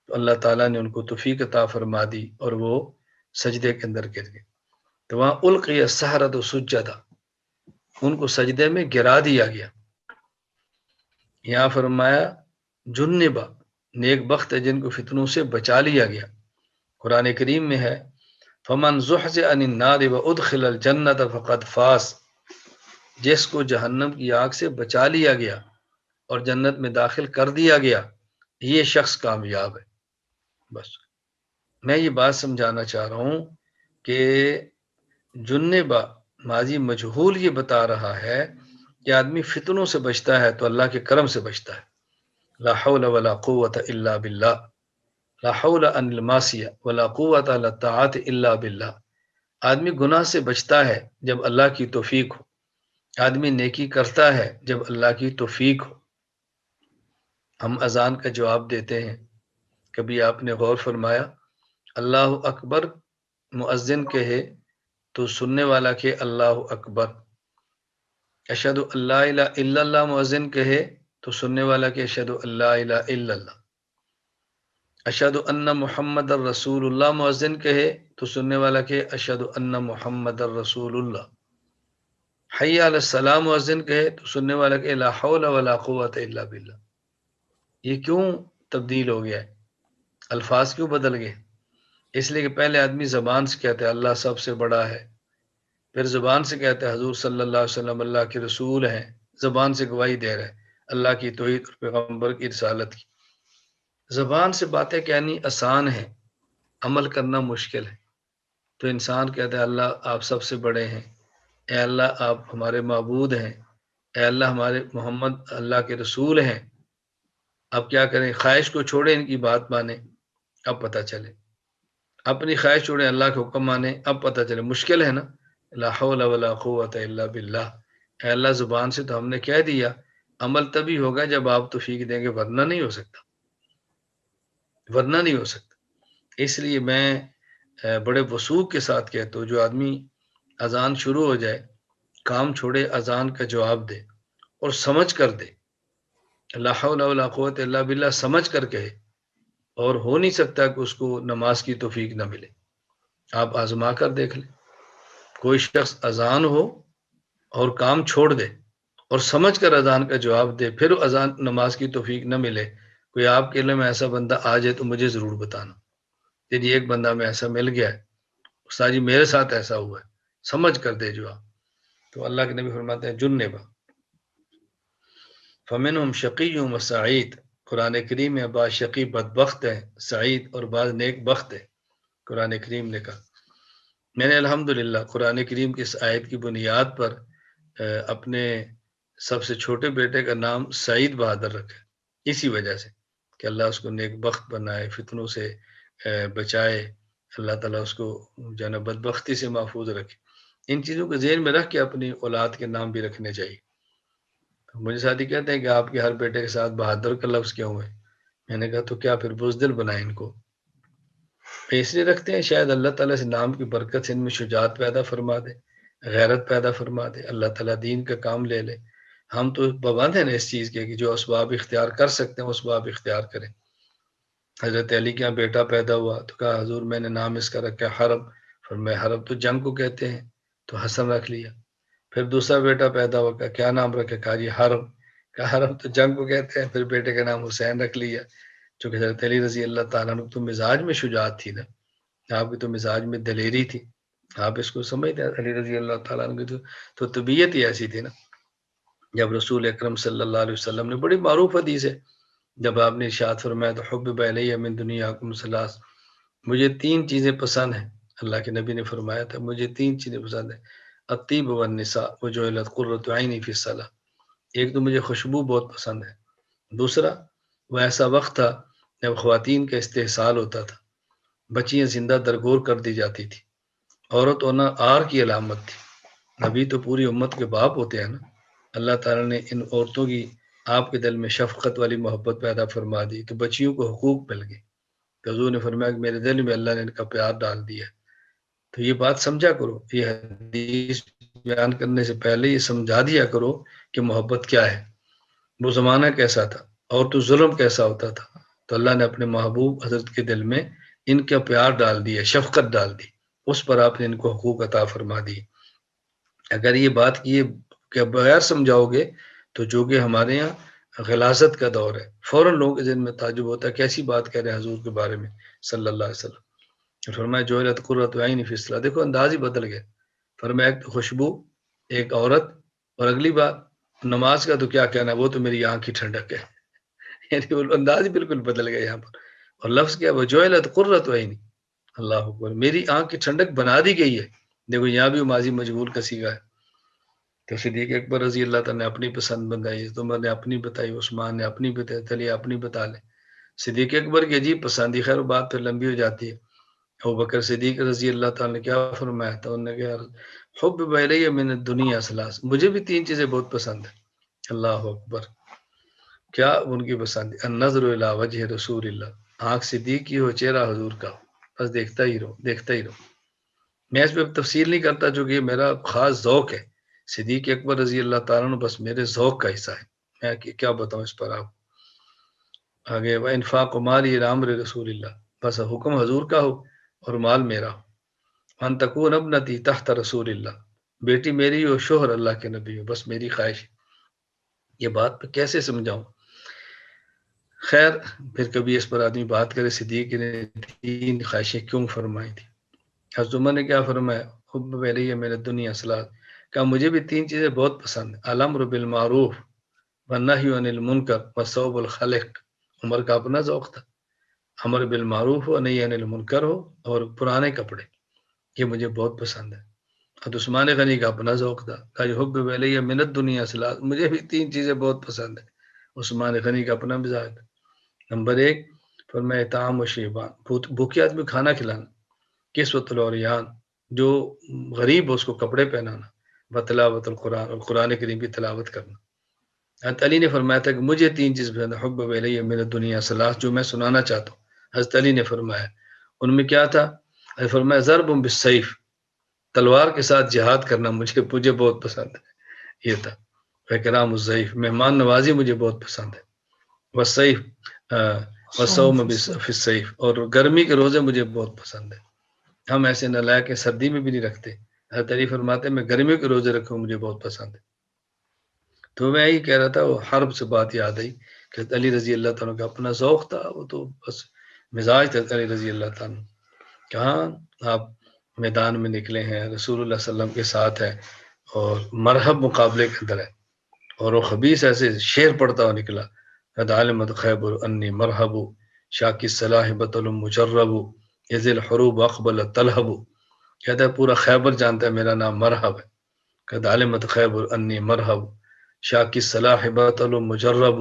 تو اللہ تعالیٰ نے ان کو توفیق عطا فرما دی اور وہ سجدے کے اندر گر گئے۔ تو وہاں القی السحرۃ سجدا، ان کو سجدے میں گرا دیا گیا۔ یہاں فرمایا جنبا، نیک بخت ہے جن کو فتنوں سے بچا لیا گیا۔ قرآن کریم میں ہے فمن زحزح عن النار وادخل الجنۃ فقد فاز، جس کو جہنم کی آگ سے بچا لیا گیا اور جنت میں داخل کر دیا گیا، یہ شخص کامیاب ہے۔ بس میں یہ بات سمجھانا چاہ رہا ہوں کہ جنبا ماضی مجہول یہ بتا رہا ہے کہ آدمی فتنوں سے بچتا ہے تو اللہ کے کرم سے بچتا ہے۔ لا حول ولا قوت الا باللہ، لا حول عن المعصیہ ولا قوت علی الطاعات الا باللہ۔ آدمی گناہ سے بچتا ہے جب اللہ کی توفیق ہو، آدمی نیکی کرتا ہے جب اللہ کی توفیق ہو۔ ہم اذان کا جواب دیتے ہیں، کبھی آپ نے غور فرمایا اللہ اکبر مؤذن کہے تو سننے والا کہ اللہ اکبر، اشہد ان لا الہ الا اللہ مؤذن کہے تو سننے والا کہ اشہد ان لا الہ الا اللہ، اشہد ان محمد الرسول اللہ مؤذن کہے تو سننے والا کہ اشہد ان محمد الرسول اللہ، حی علی الصلاۃ مؤذن کہے تو سننے والا کہ لا حول ولا قوت الا باللہ۔ یہ کیوں تبدیل ہو گیا ہے؟ الفاظ کیوں بدل گئے؟ اس لیے کہ پہلے آدمی زبان سے کہتے ہیں اللہ سب سے بڑا ہے، پھر زبان سے کہتے ہیں حضور صلی اللہ علیہ وسلم اللہ کے رسول ہیں، زبان سے گواہی دے رہے ہیں اللہ کی توحید اور پیغمبر کی رسالت کی۔ زبان سے باتیں کہنی آسان ہے، عمل کرنا مشکل ہے۔ تو انسان کہتا ہے اللہ آپ سب سے بڑے ہیں، اے اللہ آپ ہمارے معبود ہیں، اے اللہ ہمارے محمد اللہ کے رسول ہیں۔ اب کیا کریں؟ خواہش کو چھوڑیں، ان کی بات مانیں، اب پتہ چلے۔ اپنی خواہش چھوڑیں، اللہ کے حکم مانیں، اب پتہ چلے۔ مشکل ہے نا؟ لا حول ولا قوت الا باللہ، اے اللہ زبان سے تو ہم نے کہہ دیا، عمل تبھی ہوگا جب آپ توفیق دیں گے، ورنہ نہیں ہو سکتا، ورنہ نہیں ہو سکتا۔ اس لیے میں بڑے وثوق کے ساتھ کہتا ہوں جو آدمی اذان شروع ہو جائے کام چھوڑے، اذان کا جواب دے اور سمجھ کر دے، لا حول ولا قوت الا باللہ سمجھ کر کہے، اور ہو نہیں سکتا کہ اس کو نماز کی توفیق نہ ملے۔ آپ آزما کر دیکھ لیں، کوئی شخص اذان ہو اور کام چھوڑ دے اور سمجھ کر اذان کا جواب دے، پھر اذان نماز کی توفیق نہ ملے، کوئی آپ کے علم میں ایسا بندہ آ جائے تو مجھے ضرور بتانا کہ جی ایک بندہ میں ایسا مل گیا ہے، استاد جی میرے ساتھ ایسا ہوا ہے، سمجھ کر دے جو آپ. تو اللہ کے نبی فرماتے ہیں جنبا فمنہم شقی و سعید. قرآن کریم میں بعض شقی بدبخت ہیں، سعید اور بعض نیک بخت ہے. قرآن کریم نے کہا. میں نے الحمدللہ قرآن کریم کی اس آیت کی بنیاد پر اپنے سب سے چھوٹے بیٹے کا نام سعید بہادر رکھا، اسی وجہ سے کہ اللہ اس کو نیک بخت بنائے، فتنوں سے بچائے، اللہ تعالیٰ اس کو جو ہے نا بدبختی سے محفوظ رکھے. ان چیزوں کو ذہن میں رکھ کے اپنی اولاد کے نام بھی رکھنے چاہیے. مجھے ساتھی کہتے ہیں کہ آپ کے ہر بیٹے کے ساتھ بہادر کا لفظ کیوں ہے؟ میں نے کہا تو کیا پھر بزدل بنائے ان کو؟ اس لیے رکھتے ہیں شاید اللہ تعالیٰ سے نام کی برکت سے ان میں شجاعت پیدا فرما دے، غیرت پیدا فرما دے، اللہ تعالیٰ دین کا کام لے لے. ہم تو پابند ہیں نا اس چیز کے کہ جو اسباب اختیار کر سکتے ہیں اسباب اختیار کریں. حضرت علی کے یہاں بیٹا پیدا ہوا تو کہا حضور میں نے نام اس کا رکھا حرب. فرمایا حرب تو جنگ کو کہتے ہیں، تو حسن رکھ لیا. پھر دوسرا بیٹا پیدا ہوا، کہا کیا نام رکھے؟ کہا جی حرب. کہا حرب تو جنگ کو کہتے ہیں. پھر بیٹے کا نام حسین رکھ لیا. چونکہ حضرت علی رضی اللہ تعالیٰ عنہ تو مزاج میں شجاعت تھی نا، آپ کی تو مزاج میں دلیری تھی، آپ اس کو سمجھتے ہیں. علی رضی اللہ تعالیٰ عنہ کی تو طبیعت ہی ایسی تھی نا. جب رسول اکرم صلی اللہ علیہ وسلم نے، بڑی معروف حدیث ہے، جب آپ نے ارشاد فرمایا تو حبب الی من دنیاکم ثلاث، مجھے 3 چیزیں پسند ہیں. اللہ کے نبی نے فرمایا تھا مجھے 3 چیزیں پسند ہیں، الطیب والنساء وجعلت قرۃ عینی فی الصلاۃ. ایک تو مجھے خوشبو بہت پسند ہے. دوسرا وہ ایسا وقت تھا جب خواتین کا استحصال ہوتا تھا، بچیاں زندہ درگور کر دی جاتی تھی. عورت ہونا آر کی علامت تھی. نبی تو پوری امت کے باپ ہوتے ہیں نا. اللہ تعالیٰ نے ان عورتوں کی آپ کے دل میں شفقت والی محبت پیدا فرما دی تو بچیوں کو حقوق مل گئے. حضور نے فرمایا کہ میرے دل میں اللہ نے ان کا پیار ڈال دیا. تو یہ بات سمجھا کرو، یہ حدیث بیان کرنے سے پہلے یہ سمجھا دیا کرو کہ محبت کیا ہے، وہ زمانہ کیسا تھا اور تو ظلم کیسا ہوتا تھا. تو اللہ نے اپنے محبوب حضرت کے دل میں ان کا پیار ڈال دیا، شفقت ڈال دی، اس پر آپ نے ان کو حقوق عطا فرما دی. اگر یہ بات کی کہ بغیر سمجھاؤ گے تو جو کہ ہمارے یہاں غلاظت کا دور ہے، فوراً لوگوں کے ذہن میں تعجب ہوتا ہے کیسی بات کہہ رہے ہیں حضور کے بارے میں صلی اللہ علیہ وسلم. فرمایا جعلت قرۃ عینی فی الصلاۃ، دیکھو انداز ہی بدل گیا. فرمایا ایک خوشبو، ایک عورت، اور اگلی بات نماز کا تو کیا کہنا، وہ تو میری آنکھ کی ٹھنڈک ہے. یعنی وہ انداز ہی بالکل بدل گیا یہاں پر. اور لفظ کیا، وہ جعلت قرۃ عینی، اللہ اکبر، میری آنکھ کی ٹھنڈک بنا دی گئی ہے. دیکھو یہاں بھی ماضی مجبور کا صیغہ ہے. تو صدیق اکبر رضی اللہ تعالیٰ نے اپنی پسند بتائی، عمر نے اپنی بتائی، عثمان نے اپنی بتائی، چلیے اپنی بتا لیں. صدیق اکبر کی عجیب پسند ہی، خیر بات پھر لمبی ہو جاتی ہے. ابوبکر صدیق رضی اللہ تعالیٰ نے کیا فرمایا تھا، انہوں نے کہا حبب الی من الدنیا ثلاث، مجھے بھی 3 چیزیں بہت پسند ہیں. اللہ اکبر، کیا ان کی پسند ہے؟ النظر الی وجہ رسول اللہ، آنکھ صدیق کی ہو، چہرہ حضور کا ہو، بس دیکھتا ہی رہو دیکھتا ہی رہو. میں اس پہ تفصیل نہیں کرتا چونکہ یہ میرا خاص ذوق ہے. صدیق اکبر رضی اللہ تعالیٰ نے بس میرے ذوق کا حصہ ہے. میں کیا بتاؤں اس پر آپ آگے. وہ انفاق مالی امر رسول اللہ، بس حکم حضور کا ہو اور مال میرا ہو. ان تکون ابنتی تحت رسول اللہ، بیٹی میری ہو، شوہر اللہ کے نبی ہو، بس میری خواہش. یہ بات پہ کیسے سمجھاؤں؟ خیر پھر کبھی اس پر آدمی بات کرے. صدیق نے 3 خواہشیں کیوں فرمائی تھی؟ حضرت عمر نے کیا فرمایا، حبب الی من الدنیا ثلاث، کہ مجھے بھی 3 چیزیں بہت پسند ہیں، الامر بالمعروف والنہی عن المنکر وصوب الخلق. عمر کا اپنا ذوق تھا، امر بالمعروف ہو، نہی عن المنکر ہو، اور پرانے کپڑے، یہ مجھے بہت پسند ہے. حضرت عثمان غنی کا اپنا ذوق تھا، کہ حبب الی من الدنیا ثلاث، مجھے بھی 3 چیزیں بہت پسند ہیں. عثمان غنی کا اپنا مزاج تھا. نمبر 1 فرمایا طعام و شیبان، بھوکے آدمی کھانا کھلانا، کسوۃ العریان، جو غریب ہو اس کو کپڑے پہنانا، وتلاوت القرآن، اور قرآن کریم کی تلاوت کرنا. حضرت علی نے فرمایا تھا کہ مجھے 3 چیز پسند ہے، حبب الی من الدنیا ثلاث، جو میں سنانا چاہتا ہوں. حضرت علی نے فرمایا ان میں کیا تھا؟ فرمایا ضرب بالسیف، تلوار کے ساتھ جہاد کرنا مجھے بہت پسند ہے، یہ تھا. اکرام الضیف، مہمان نوازی مجھے بہت پسند ہے. والسیف والصوم فی السیف، اور گرمی کے روزے مجھے بہت پسند ہے. ہم ایسے نالائق کے سردی میں بھی نہیں رکھتے. حضرت علی فرماتے ہیں میں گرمیوں کے روزے رکھوں مجھے بہت پسند ہے. تو میں یہی کہہ رہا تھا، وہ حرب سے بات یاد آئی کہ علی رضی اللہ تعالیٰ کا اپنا ذوق تھا، وہ تو بس مزاج تھا علی رضی اللہ تعالیٰ. کہاں آپ میدان میں نکلے ہیں، رسول اللہ صلی اللہ علیہ وسلم کے ساتھ ہے، اور مرحب مقابلے کے اندر ہے، اور وہ خبیث ایسے شعر پڑھتا ہوا نکلا، قد علمت خیبر انی مرحب شاکی الصلاح بطل مجرب یذ الحروب اقبل طلحب، کہتا ہے پورا خیبر جانتا ہے میرا نام مرحب ہے، قد علمت خیبر انی مرحب شاکی الصلاح بطل مجرب،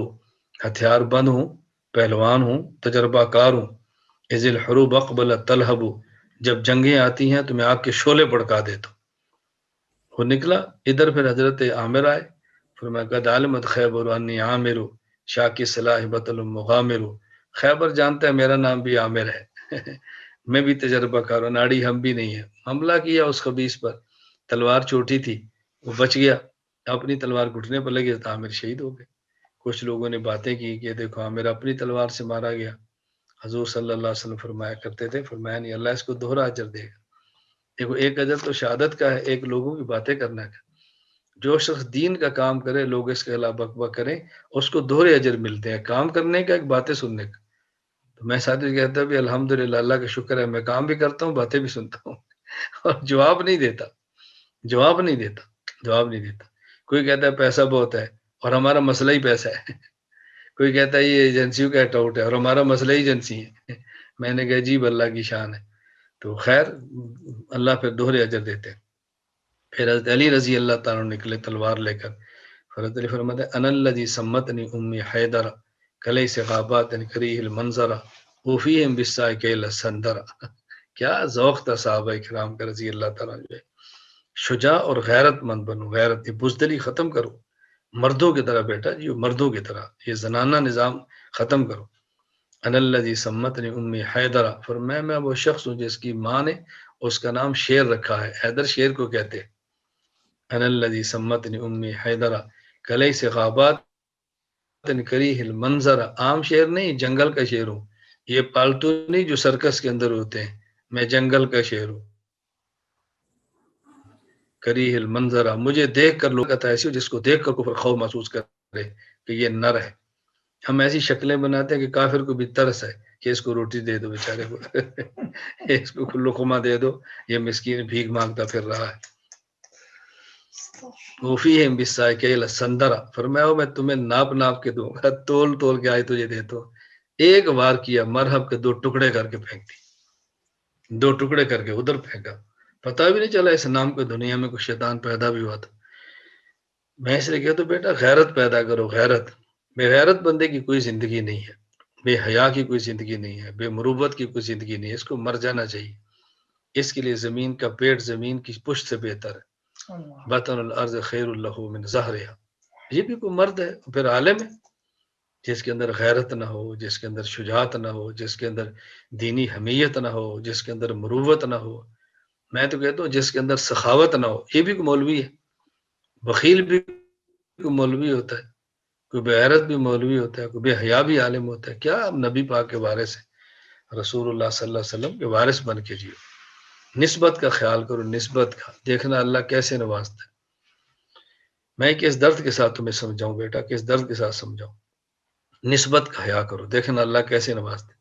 ہتھیار بند ہوں، پہلوان ہوں، تجربہ کار ہوں، یذ الحروب اقبل طلحب، جب جنگیں آتی ہیں تو میں آپ کے شعلے بڑکا دیتا ہوں۔ وہ نکلا ادھر، پھر حضرت عامر آئے، فرمایا قد علمت خیبر انی عامر شاکی صلاح بطل مغامر، خیبر جانتا ہے میرا نام بھی عامر ہے میں بھی تجربہ کار ہوں، ناڑی ہم بھی نہیں ہے۔ حملہ کیا اس خبیث پر، تلوار چوٹی تھی، وہ بچ گیا، اپنی تلوار گھٹنے پر لگی تو عامر شہید ہو گئے۔ کچھ لوگوں نے باتیں کی کہ دیکھو عامر اپنی تلوار سے مارا گیا، حضور صلی اللہ علیہ وسلم فرمایا کرتے تھے، فرمایا نہیں اللہ اس کو دوہرا اجر دے گا۔ دیکھو ایک اجر تو شہادت کا ہے، ایک لوگوں کی باتیں کرنا کا۔ جو شخص دین کا کام کرے، لوگ اس کے خلاف بکبک کریں، اس کو دوہرے اجر ملتے ہیں، کام کرنے کا، ایک باتیں سننے کا۔ تو میں ساتھی کہتا ہوں بھی الحمدللہ، اللہ کا شکر ہے، میں کام بھی کرتا ہوں، باتیں بھی سنتا ہوں اور جواب نہیں دیتا، جواب نہیں دیتا، جواب نہیں دیتا۔ کوئی کہتا ہے پیسہ بہت ہے اور ہمارا مسئلہ ہی پیسہ ہے، کوئی کہتا ہے یہ ایجنسیوں کا اٹاؤٹ ہے اور ہمارا مسئلہ ہی ایجنسی ہے۔ میں نے کہا جی اللہ کی شان ہے۔ تو خیر اللہ پھر دوہرے اجر دیتے ہیں۔ پھر حضرت علی رضی اللہ تعالیٰ نکلے تلوار لے کر، حضرت علی فرماتے ہیں انا الذی سمتنی امی حیدر کلیس غابات کریہ المنظر وفیہم بالسائکیل السندر۔ کیا ذوق تھا صحابہ کرام کا رضی اللہ تعالیٰ جو ہے۔ شجاع اور غیرت مند بنو، غیرت یہ بزدلی ختم کرو، مردوں کی طرح بیٹا جی، مردوں کی طرح یہ زنانہ نظام ختم کرو۔ انا الذی سمتنی امی حیدر، فرمایا میں وہ شخص ہوں جس کی ماں نے اس کا نام شیر رکھا ہے، حیدر شیر کو کہتے ہیں۔ انا الذی سمتنی امی حیدر کلیس غابات کریہ المنظر، عام شیر نہیں، جنگل کا شیر ہوں، یہ پالتو نہیں جو سرکس کے اندر ہوتے ہیں، میں جنگل کا شیر ہوں۔ کریہ المنظر، مجھے دیکھ کر لوگ کہتا ایسی ہو جس کو دیکھ کر کفر خوف محسوس کرے کہ یہ نر ہے۔ ہم ایسی شکلیں بناتے ہیں کہ کافر کو بھی ترس ہے کہ اس کو روٹی دے دو بیچارے کو اس کو لقمہ دے دو، یہ مسکین بھیک مانگتا پھر رہا ہے۔ وفیہم بالسائکیل السندر، فرمایا میں تمہیں ناپ ناپ کے دوں گا، تول تول کے آئے تجھے دیتا ہوں۔ ایک بار کیا مرحب کے دو ٹکڑے کر کے پھینک دی، دو ٹکڑے کر کے ادھر پھینکا، پتہ بھی نہیں چلا اس نام کو دنیا میں کوئی شیطان پیدا بھی ہوا تھا۔ میں اس لیے کہتا ہوں بیٹا غیرت پیدا کرو، غیرت۔ بے غیرت بندے کی کوئی زندگی نہیں ہے، بے حیا کی کوئی زندگی نہیں ہے، بے مروت کی کوئی زندگی نہیں ہے، اس کو مر جانا چاہیے۔ اس کے لیے زمین کا پیٹ زمین کی پشت سے بہتر ہے، بطن الارض خیر له من ظہرها۔ یہ بھی کوئی مرد ہے پھر عالم ہے، جس کے اندر غیرت نہ ہو، جس کے اندر شجاعت نہ ہو، جس کے اندر دینی حمیت نہ ہو، جس کے اندر مروت نہ ہو۔ میں تو کہتا ہوں جس کے اندر سخاوت نہ ہو، یہ بھی کوئی مولوی ہے۔ بخیل بھی کوئی مولوی ہوتا ہے، کوئی بے غیرت بھی مولوی ہوتا ہے، کوئی بے حیا بھی عالم ہوتا ہے۔ کیا نبی پاک کے وارث ہے، رسول اللہ صلی اللہ علیہ وسلم کے وارث بن کے جیو، نسبت کا خیال کرو، نسبت کا دیکھنا اللہ کیسے نوازتا ہے۔ میں کس درد کے ساتھ تمہیں سمجھاؤں بیٹا، کس درد کے ساتھ سمجھاؤں، نسبت کا حیا کرو، دیکھنا اللہ کیسے نوازتے۔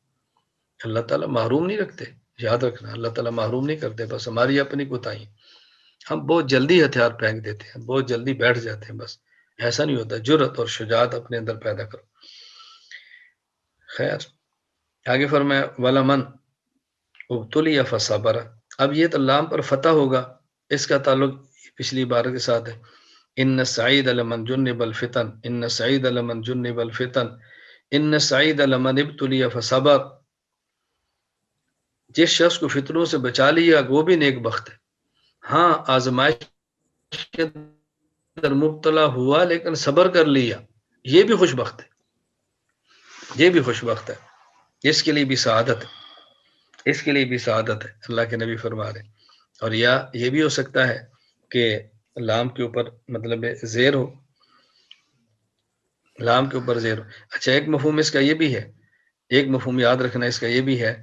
اللہ تعالیٰ محروم نہیں رکھتے، یاد رکھنا اللہ تعالیٰ محروم نہیں کرتے، بس ہماری اپنی کوتاہی، ہم بہت جلدی ہتھیار پھینک دیتے ہیں، بہت جلدی بیٹھ جاتے ہیں، بس ایسا نہیں ہوتا، جرأت اور شجاعت اپنے اندر پیدا کرو۔ خیر آگے فرمایا وَلَمَنْ ابتلی فصبر، اب یہ تو لام پر فتح ہوگا، اس کا تعلق پچھلی بار کے ساتھ ہے۔ ان سعید لمن جنب الفتن، ان سعید لمن جنب الفتن، ان سعید لمن ابتلی فصبر، جس شخص کو فتنوں سے بچا لیا وہ بھی نیک بخت ہے۔ ہاں آزمائش کے اندر مبتلا ہوا لیکن صبر کر لیا، یہ بھی خوش بخت ہے، یہ بھی خوش بخت ہے، اس کے لیے بھی سعادت ہے، اس کے لیے بھی سعادت ہے، اللہ کے نبی فرما رہے۔ اور یا یہ بھی ہو سکتا ہے کہ لام کے اوپر مطلب زیر ہو، لام کے اوپر زیر ہو۔ اچھا ایک مفہوم اس کا یہ بھی ہے، ایک مفہوم یاد رکھنا اس کا یہ بھی ہے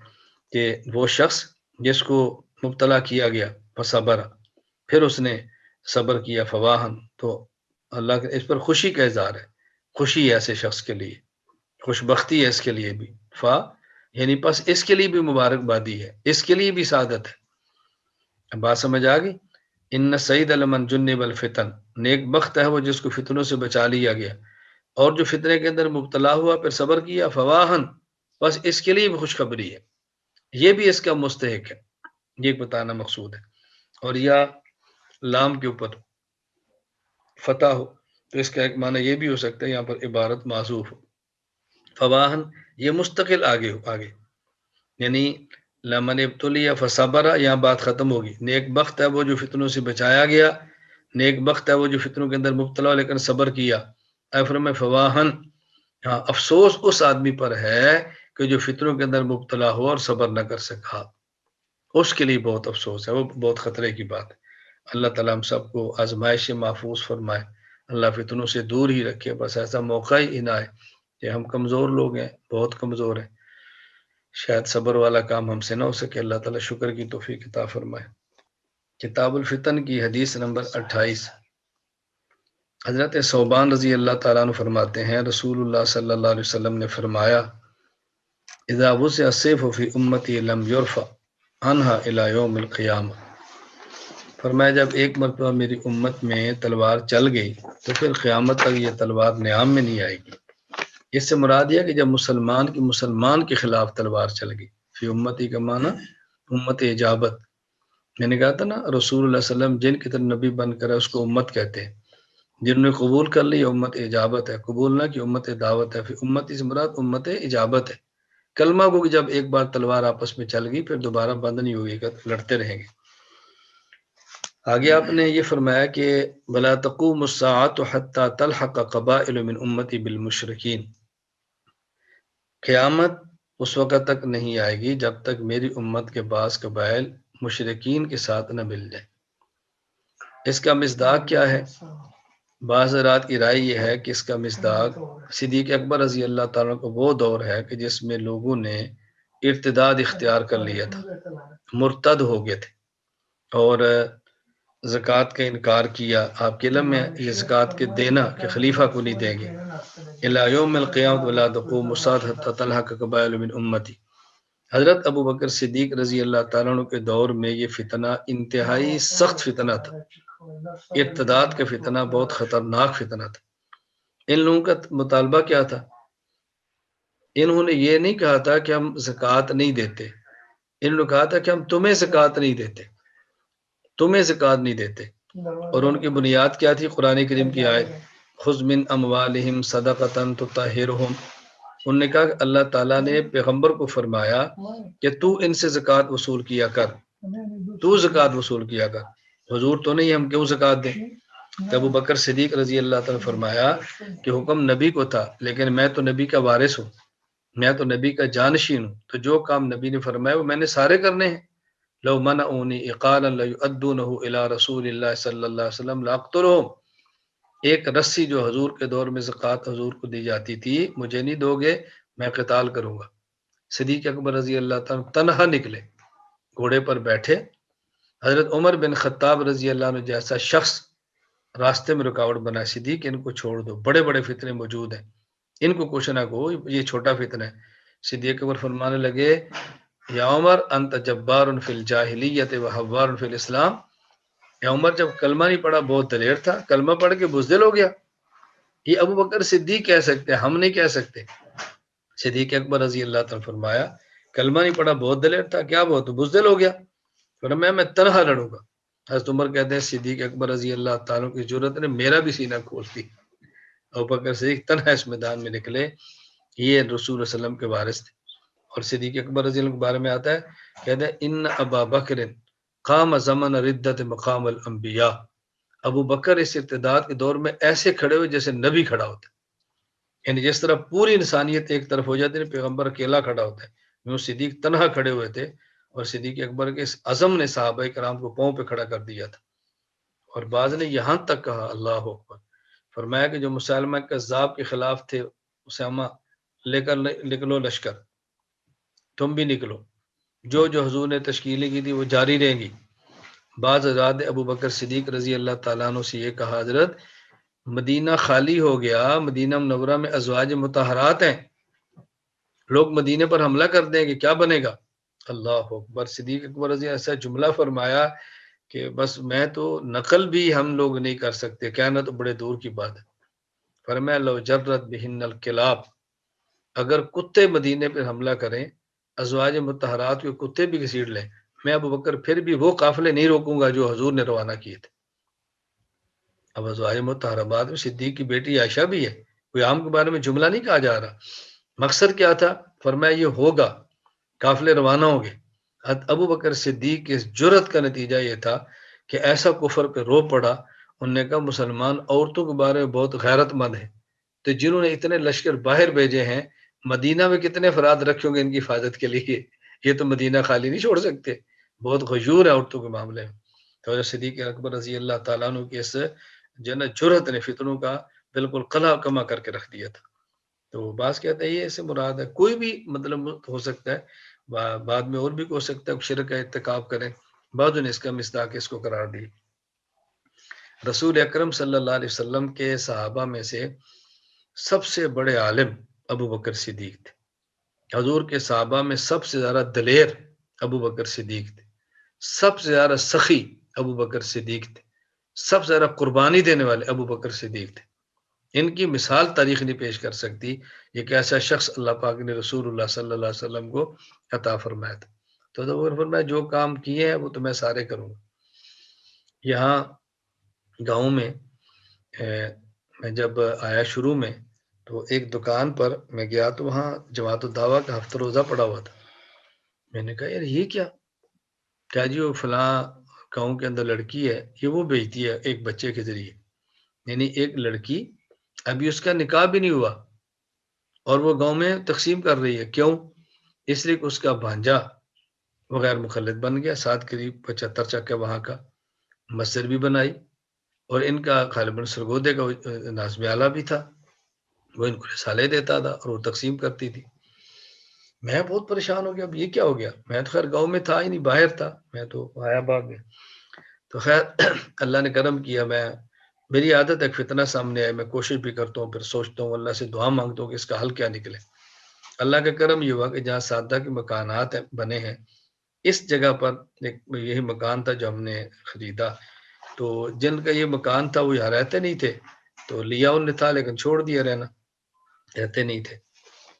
کہ وہ شخص جس کو مبتلا کیا گیا فصبر، پھر اس نے صبر کیا فواہن، تو اللہ کے اس پر خوشی کا اظہار ہے، خوشی ہے ایسے شخص کے لیے، خوش بختی ہے اس کے لیے بھی، یعنی پس اس کے لیے بھی مبارک بادی ہے، اس کے لیے بھی سعادت ہے۔ بات سمجھ آ گئی؟ ان سعید لمن جنب الفتن، نیک بخت ہے وہ جس کو فتنوں سے بچا لیا گیا، اور جو فتنے کے اندر مبتلا ہوا پھر صبر کیا، فواہن، بس اس کے لیے بھی خوشخبری ہے، یہ بھی اس کا مستحق ہے، یہ بتانا مقصود ہے۔ اور یا لام کے اوپر فتح ہو تو اس کا ایک معنی یہ بھی ہو سکتا ہے یہاں پر عبارت معذوف ہو، فواہن یہ مستقل آگے یعنی لمن ابتلی فصبر، یہاں بات ختم ہوگی۔ نیک بخت ہے وہ جو فتنوں سے بچایا گیا، نیک بخت ہے وہ جو فتنوں کے اندر مبتلا ہو لیکن صبر کیا۔ فرمائے فواہن، ہاں افسوس اس آدمی پر ہے کہ جو فتنوں کے اندر مبتلا ہوا اور صبر نہ کر سکا، اس کے لیے بہت افسوس ہے، وہ بہت خطرے کی بات ہے۔ اللہ تعالیٰ ہم سب کو آزمائش سے محفوظ فرمائے، اللہ فتنوں سے دور ہی رکھے، بس ایسا موقع ہی نہ آئے کہ ہم کمزور لوگ ہیں، بہت کمزور ہیں، شاید صبر والا کام ہم سے نہ ہو سکے۔ اللہ تعالیٰ شکر کی توفیق عطا فرمائے۔ کتاب الفتن کی حدیث نمبر 28، حضرت ثوبان رضی اللہ تعالیٰ عنہ فرماتے ہیں رسول اللہ صلی اللہ علیہ وسلم نے فرمایا اذا وسع السيف في امتی لم يرفع عنها الى يوم القیامہ، فرمایا جب ایک مرتبہ میری امت میں تلوار چل گئی تو پھر قیامت تک یہ تلوار نیام میں نہیں آئے گی۔ اس سے مراد یہ کہ جب مسلمان کے خلاف تلوار چل گئی، فی امتی کا معنی امت اجابت، میں نے کہا تھا نا رسول اللہ صلی اللہ علیہ وسلم جن کی طرف نبی بن کر ہے اس کو امت کہتے ہیں، جنہوں نے قبول کر لی امت اجابت ہے، قبول نہ کی امت دعوت ہے، پھر امتی سے مراد امت اجابت ہے۔ کلمہ کو جب ایک بار تلوار آپس میں چل گئی پھر دوبارہ بند نہیں ہوگی، لڑتے رہیں گے۔ آگے آپ نے یہ فرمایا کہ وَلَا تَقُومُ السَّاعَةُ حَتَّى تَلْحَقَ قَبَائِلُ مِنْ أُمَّتِي بِالْمُشْرِكِينَ، قیامت اس وقت تک نہیں آئے گی جب تک میری امت کے بعض قبائل مشرکین کے ساتھ نہ مل جائیں۔ اس کا مصداق کیا ہے؟ بعض حضرات کی رائے یہ ہے کہ اس کا مصداق صدیق اکبر رضی اللہ تعالیٰ کو وہ دور ہے کہ جس میں لوگوں نے ارتداد اختیار کر لیا تھا، مرتد ہو گئے تھے اور زکوٰۃ کا انکار کیا۔ آپ کے علم میں یہ زکوٰۃ کے دینا کہ خلیفہ کو نہیں دیں گے، الی یوم القیامۃ ولا تقوم الساعۃ حتی تلحق قبائل من امتی۔ حضرت ابو بکر صدیق رضی اللہ تعالیٰ عنہ کے دور میں یہ فتنہ انتہائی سخت فتنہ تھا، ارتداد کا فتنہ بہت خطرناک فتنہ تھا۔ ان لوگوں کا مطالبہ کیا تھا؟ انہوں نے یہ نہیں کہا تھا کہ ہم زکوٰۃ نہیں دیتے، انہوں نے کہا تھا کہ ہم تمہیں زکوٰۃ نہیں دیتے، تمہیں زکوٰۃ نہیں دیتے۔ اور ان کی بنیاد کیا تھی؟ قرآن کریم کی آیت خذ من اموالہم صدقۃ تطہرہم، انہوں نے کہا کہ اللہ تعالیٰ نے پیغمبر کو فرمایا کہ تو ان سے زکوٰۃ وصول کیا کر، تو زکوٰۃ وصول کیا کر، حضور تو نہیں، ہم کیوں زکوٰۃ دیں؟ تو ابو بکر صدیق رضی اللہ تعالیٰ نے فرمایا کہ حکم نبی کو تھا لیکن میں تو نبی کا وارث ہوں، میں تو نبی کا جانشین ہوں، تو جو کام نبی نے فرمایا وہ میں نے سارے کرنے ہیں۔ لو منعونی اقالا لیؤدونہ الی رسول اللہ صلی اللہ علیہ وسلم لاقتلہم، ایک رسی جو حضور کے دور میں زکوٰۃ حضور کو دی جاتی تھی، مجھے نہیں دو گے میں قتال کروں گا۔ صدیق اکبر رضی اللہ تعالیٰ تنہا نکلے، گھوڑے پر بیٹھے، حضرت عمر بن خطاب رضی اللہ عنہ جیسا شخص راستے میں رکاوٹ بنا، صدیق ان کو چھوڑ دو، بڑے بڑے فتنے موجود ہیں، ان کو کچھ نہ کہو، یہ چھوٹا فتنہ ہے۔ صدیق اکبر فرمانے لگے یا عمر انت جبار فی الجاہلیت و حوار فی الاسلام، یا عمر جب کلمہ نہیں پڑھا بہت دلیر تھا، کلمہ پڑھ کے بزدل ہو گیا۔ یہ ابو بکر صدیق کہہ سکتے ہیں، ہم نہیں کہہ سکتے۔ صدیق اکبر رضی اللہ تعالیٰ فرمایا کلمہ نہیں پڑھا بہت دلیر تھا، کیا بہت بزدل ہو گیا، فرمایا میں تنہا لڑوں گا۔ حضرت عمر کہتے ہیں صدیق اکبر رضی اللہ تعالیٰ کی جرت نے میرا بھی سینہ کھول دی۔ ابو بکر صدیق تنہا اس میدان میں نکلے، یہ رسول اللہ صلی اللہ علیہ وسلم کے وارث تھے۔ اور صدیق اکبر رضی اللہ کے بارے میں آتا ہے، کہتے ہیں ان ابا بکر قام زمن ردت مقام الانبیاء، ابو بکر اس ارتداد کے دور میں ایسے کھڑے ہوئے جیسے نبی کھڑا ہوتا ہے، یعنی جس طرح پوری انسانیت ایک طرف ہو جاتی ہے، پیغمبر اکیلا کھڑا ہوتا ہے، وہ صدیق تنہا کھڑے ہوئے تھے، اور صدیق اکبر کے اس عزم نے صحابہ کرام کو پاؤں پہ کھڑا کر دیا تھا۔ اور بعض نے یہاں تک کہا اللہ اکبر، فرمایا کہ جو مسلمہ کذاب کے خلاف تھے، اسامہ لے کر نکلو لشکر، تم بھی نکلو، جو حضور نے تشکیلیں کی تھی وہ جاری رہیں گی۔ بعض حضرات نے ابو بکر صدیق رضی اللہ تعالیٰ عنہ سے یہ کہا حضرت مدینہ خالی ہو گیا، مدینہ منورہ میں ازواج مطہرات ہیں، لوگ مدینے پر حملہ کر دیں گے، کیا بنے گا؟ اللہ اکبر۔ صدیق اکبر رضی اللہ ایسا جملہ فرمایا کہ بس میں تو نقل بھی ہم لوگ نہیں کر سکتے، کہنا تو بڑے دور کی بات ہے۔ فرمایا لو جرت بہن الکلاب، اگر کتے مدینے پہ حملہ کریں، ازواج مطہرات کے کتے بھی گھسیٹ لیں، میں ابو بکر پھر بھی وہ قافلے نہیں روکوں گا جو حضور نے روانہ کیے تھے۔ اب ازواج مطہرات میں صدیق کی بیٹی عائشہ بھی ہے، کوئی عام کے بارے میں جملہ نہیں کہا جا رہا۔ مقصد کیا تھا؟ فرمایا یہ ہوگا، قافلے روانہ ہوں گے۔ ابو بکر صدیق کی اس جرت کا نتیجہ یہ تھا کہ ایسا کفر پہ رو پڑا۔ انہوں نے کہا مسلمان عورتوں کے بارے میں بہت غیرت مند ہیں، تو جنہوں نے اتنے لشکر باہر بھیجے ہیں، مدینہ میں کتنے افراد رکھے ہوں گے ان کی حفاظت کے لیے؟ یہ تو مدینہ خالی نہیں چھوڑ سکتے، بہت غیور ہے عورتوں کے معاملے میں۔ تو صدیق اکبر رضی اللہ تعالیٰ عنہ کی اس جرت نے فتنوں کا بالکل قلع کما کر کے رکھ دیا تھا۔ تو بعض کہتے ہیں یہ اسے مراد ہے، کوئی بھی مطلب ہو سکتا ہے، بعد میں اور بھی ہو سکتا ہے شرک کا ارتکاب کریں، بعض نے اس کا مصداق اس کو قرار دی۔ رسول اکرم صلی اللہ علیہ وسلم کے صحابہ میں سے سب سے بڑے عالم ابو بکر صدیق تھے۔ حضور کے صحابہ میں سب سے زیادہ دلیر ابو بکر صدیق تھے، سب سے زیادہ سخی ابو بکر صدیق تھے، سب سے زیادہ قربانی دینے والے ابو بکر صدیق تھے۔ ان کی مثال تاریخ نہیں پیش کر سکتی، یہ کہ ایسا شخص اللہ پاک نے رسول اللہ صلی اللہ علیہ وسلم کو عطا فرمایا تھا۔ تو فرمایا جو کام کیے ہیں وہ تو میں سارے کروں گا۔ یہاں گاؤں میں میں جب آیا شروع میں، تو ایک دکان پر میں گیا تو وہاں جماعت الدعوہ کا ہفتہ روزہ پڑا ہوا تھا۔ میں نے کہا یار یہ کیا جی وہ فلاں گاؤں کے اندر لڑکی ہے، یہ وہ بیچتی ہے ایک بچے کے ذریعے، یعنی ایک لڑکی ابھی اس کا نکاح بھی نہیں ہوا اور وہ گاؤں میں تقسیم کر رہی ہے۔ کیوں؟ اس لیے کہ اس کا بھانجا وہ غیر مخلد بن گیا، ساتھ قریب 75 چکا وہاں کا مسجد بھی بنائی، اور ان کا غالباً سرگودے کا نازم اعلیٰ بھی تھا، وہ ان کو رسالے دیتا تھا اور وہ تقسیم کرتی تھی۔ میں بہت پریشان ہو گیا، اب یہ کیا ہو گیا؟ میں تو خیر گاؤں میں تھا ہی نہیں، باہر تھا، میں تو آیا باغ میں۔ تو خیر اللہ نے کرم کیا، میری عادت ہے فتنہ سامنے آئے میں کوشش بھی کرتا ہوں، پھر سوچتا ہوں اللہ سے دعا مانگتا ہوں کہ اس کا حل کیا نکلے۔ اللہ کا کرم یہ ہوا کہ جہاں سادہ کے مکانات بنے ہیں، اس جگہ پر ایک یہی مکان تھا جو ہم نے خریدا، تو جن کا یہ مکان تھا وہ یہاں رہتے نہیں تھے، تو لیا ان نے تھا لیکن چھوڑ دیا رہنا، رہتے نہیں تھے،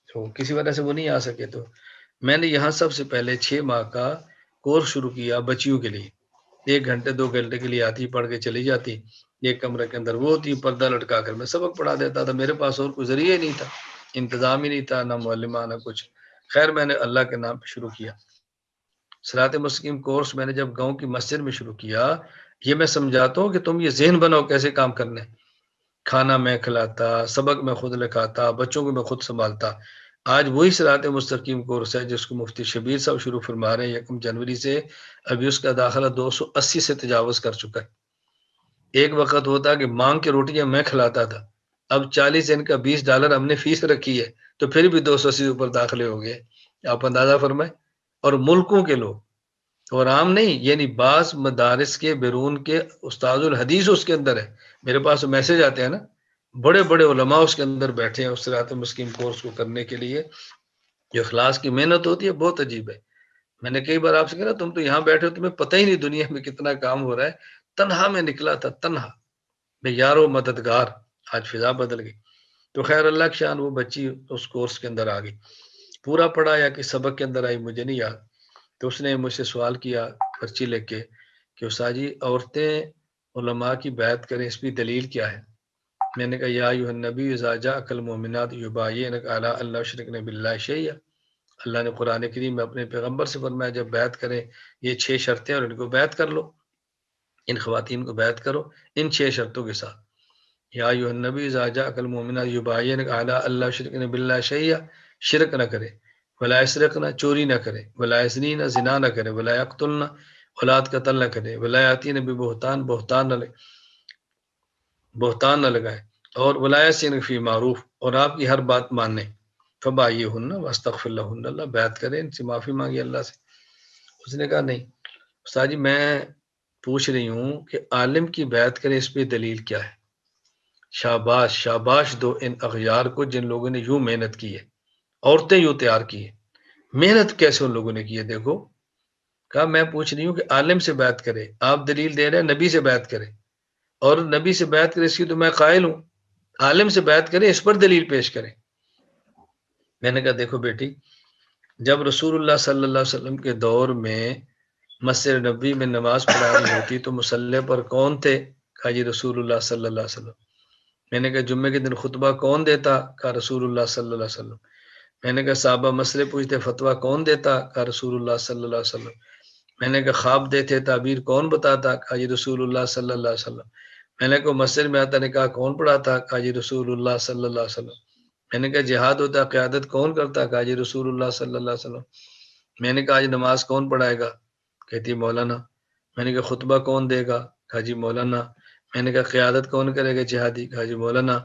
تو کسی وجہ سے وہ نہیں آ سکے۔ تو میں نے یہاں سب سے پہلے 6 ماہ کا کورس شروع کیا بچیوں کے لیے، 1 گھنٹے 2 گھنٹے کے لیے آتی، پڑھ کے چلی جاتی، ایک کمرے کے اندر وہ ہوتی، پردہ لٹکا کر میں سبق پڑھا دیتا تھا، میرے پاس اور کوئی ذریعہ ہی نہیں تھا، انتظام ہی نہیں تھا، نہ معلمہ نہ کچھ۔ خیر میں نے اللہ کے نام پہ شروع کیا۔ صراط مستقیم کورس میں نے جب گاؤں کی مسجد میں شروع کیا، یہ میں سمجھاتا ہوں کہ تم یہ ذہن بناؤ کیسے کام کرنے، کھانا میں کھلاتا، سبق میں خود لکھاتا، بچوں کو میں خود سنبھالتا۔ آج وہی صراط مستقیم کورس ہے جس کو مفتی شبیر صاحب شروع فرما رہے ہیں 1 جنوری سے، ابھی اس کا داخلہ 280 سے تجاوز کر چکا ہے۔ ایک وقت ہوتا کہ مانگ کے روٹیاں میں کھلاتا تھا، اب 40 ان کا $20 ہم نے فیس رکھی ہے، تو پھر بھی 280 اوپر داخلے ہو گئے، آپ اندازہ فرمائیں۔ اور ملکوں کے لوگ، اور عام نہیں، یعنی بعض مدارس کے بیرون کے استاد الحدیث اس کے اندر ہے، میرے پاس میسج آتے ہیں نا، بڑے بڑے علماء اس کے اندر بیٹھے ہیں اس صراط مستقیم کورس کو کرنے کے لیے۔ جو اخلاص کی محنت ہوتی ہے بہت عجیب ہے۔ میں نے کئی بار آپ سے کہا تم تو یہاں بیٹھے ہو، تمہیں پتہ ہی نہیں دنیا میں کتنا کام ہو رہا ہے۔ تنہا میں نکلا تھا، تنہا میں یار و مددگار، آج فضا بدل گئی۔ تو خیر اللہ کی شان، وہ بچی اس کورس کے اندر آ گئی، پورا پڑھا یا کہ سبق کے اندر آئی مجھے نہیں یاد۔ تو اس نے مجھ سے سوال کیا پرچی لے کے کہ استاد جی عورتیں علماء کی بیعت کریں، اس کی دلیل کیا ہے؟ میں نے کہا یا ایھا النبی اذا جاءک المؤمنات یبایعنک علی ان لا یشرکن باللہ شیئا، اللہ نے قرآن کریم میں اپنے پیغمبر سے فرمایا جب بیعت کریں یہ 6 شرطیں اور ان کو بیعت کر لو، ان خواتین کو بیعت کرو ان 6 شرطوں کے ساتھ۔ یا ایھا النبی اذا جاءک المؤمنات یبایعنک علی ان لا یشرکن باللہ شیئا، شرک نہ کرے، ولا یسرقن، چوری نہ کرے، ولا یزنین، زنا نہ کرے، ولا یقتلن، اولاد قتل نہ کرے، ولا یاتین ببہتان، بہتان نہ لگائے، اور ولا یسین فی معروف، اور آپ کی ہر بات ماننے، فبایعہن واستغفر لہن، اللہ بیعت کرے، ان سے معافی مانگی اللہ سے۔ اس نے کہا نہیں استاد جی میں پوچھ رہی ہوں کہ عالم کی بیعت کرے، اس پہ دلیل کیا ہے؟ شاباش شاباش دو ان اغیار کو جن لوگوں نے یوں محنت کی ہے، عورتیں یوں تیار کی ہے، محنت کیسے ان لوگوں نے کی ہے دیکھو۔ کہا میں پوچھ رہی ہوں کہ عالم سے بات کرے، آپ دلیل دے رہے ہیں نبی سے بات کرے، اور نبی سے بات کرے اس کی تو میں قائل ہوں، عالم سے بات کرے اس پر دلیل پیش کرے۔ میں نے کہا دیکھو بیٹی، جب رسول اللہ صلی اللہ علیہ وسلم کے دور میں مسجد نبی میں نماز پڑھانی ہوتی تو مصلی پر کون تھے؟ کہا جی رسول اللہ صلی اللہ علیہ وسلم۔ میں نے کہا جمعے کے دن خطبہ کون دیتا؟ کہا رسول اللہ صلی اللہ علیہ وسلم۔ میں نے کہا صحابہ مسئلے پوچھتے فتویٰ کون دیتا؟ کہا رسول اللہ صلی اللہ علیہ وسلم۔ میں نے کہا خواب دیتے تعبیر کون بتاتا؟ کہا جی رسول اللہ صلی اللہ علیہ وسلم۔ میں نے کہا مسجد میں آتا نکاح کون پڑھاتا؟ کہا جی رسول اللہ صلی اللہ علیہ وسلم۔ میں نے کہا جہاد ہوتا قیادت کون کرتا؟ کہا جی رسول اللہ صلی اللہ علیہ وسلم۔ میں نے کہا آج نماز کون پڑھائے گا؟ کہتی مولانا۔ میں نے کہا خطبہ کون دے گا؟ کہا جی مولانا۔ میں نے کہا قیادت کون کرے گا جہادی؟ کہا جی مولانا۔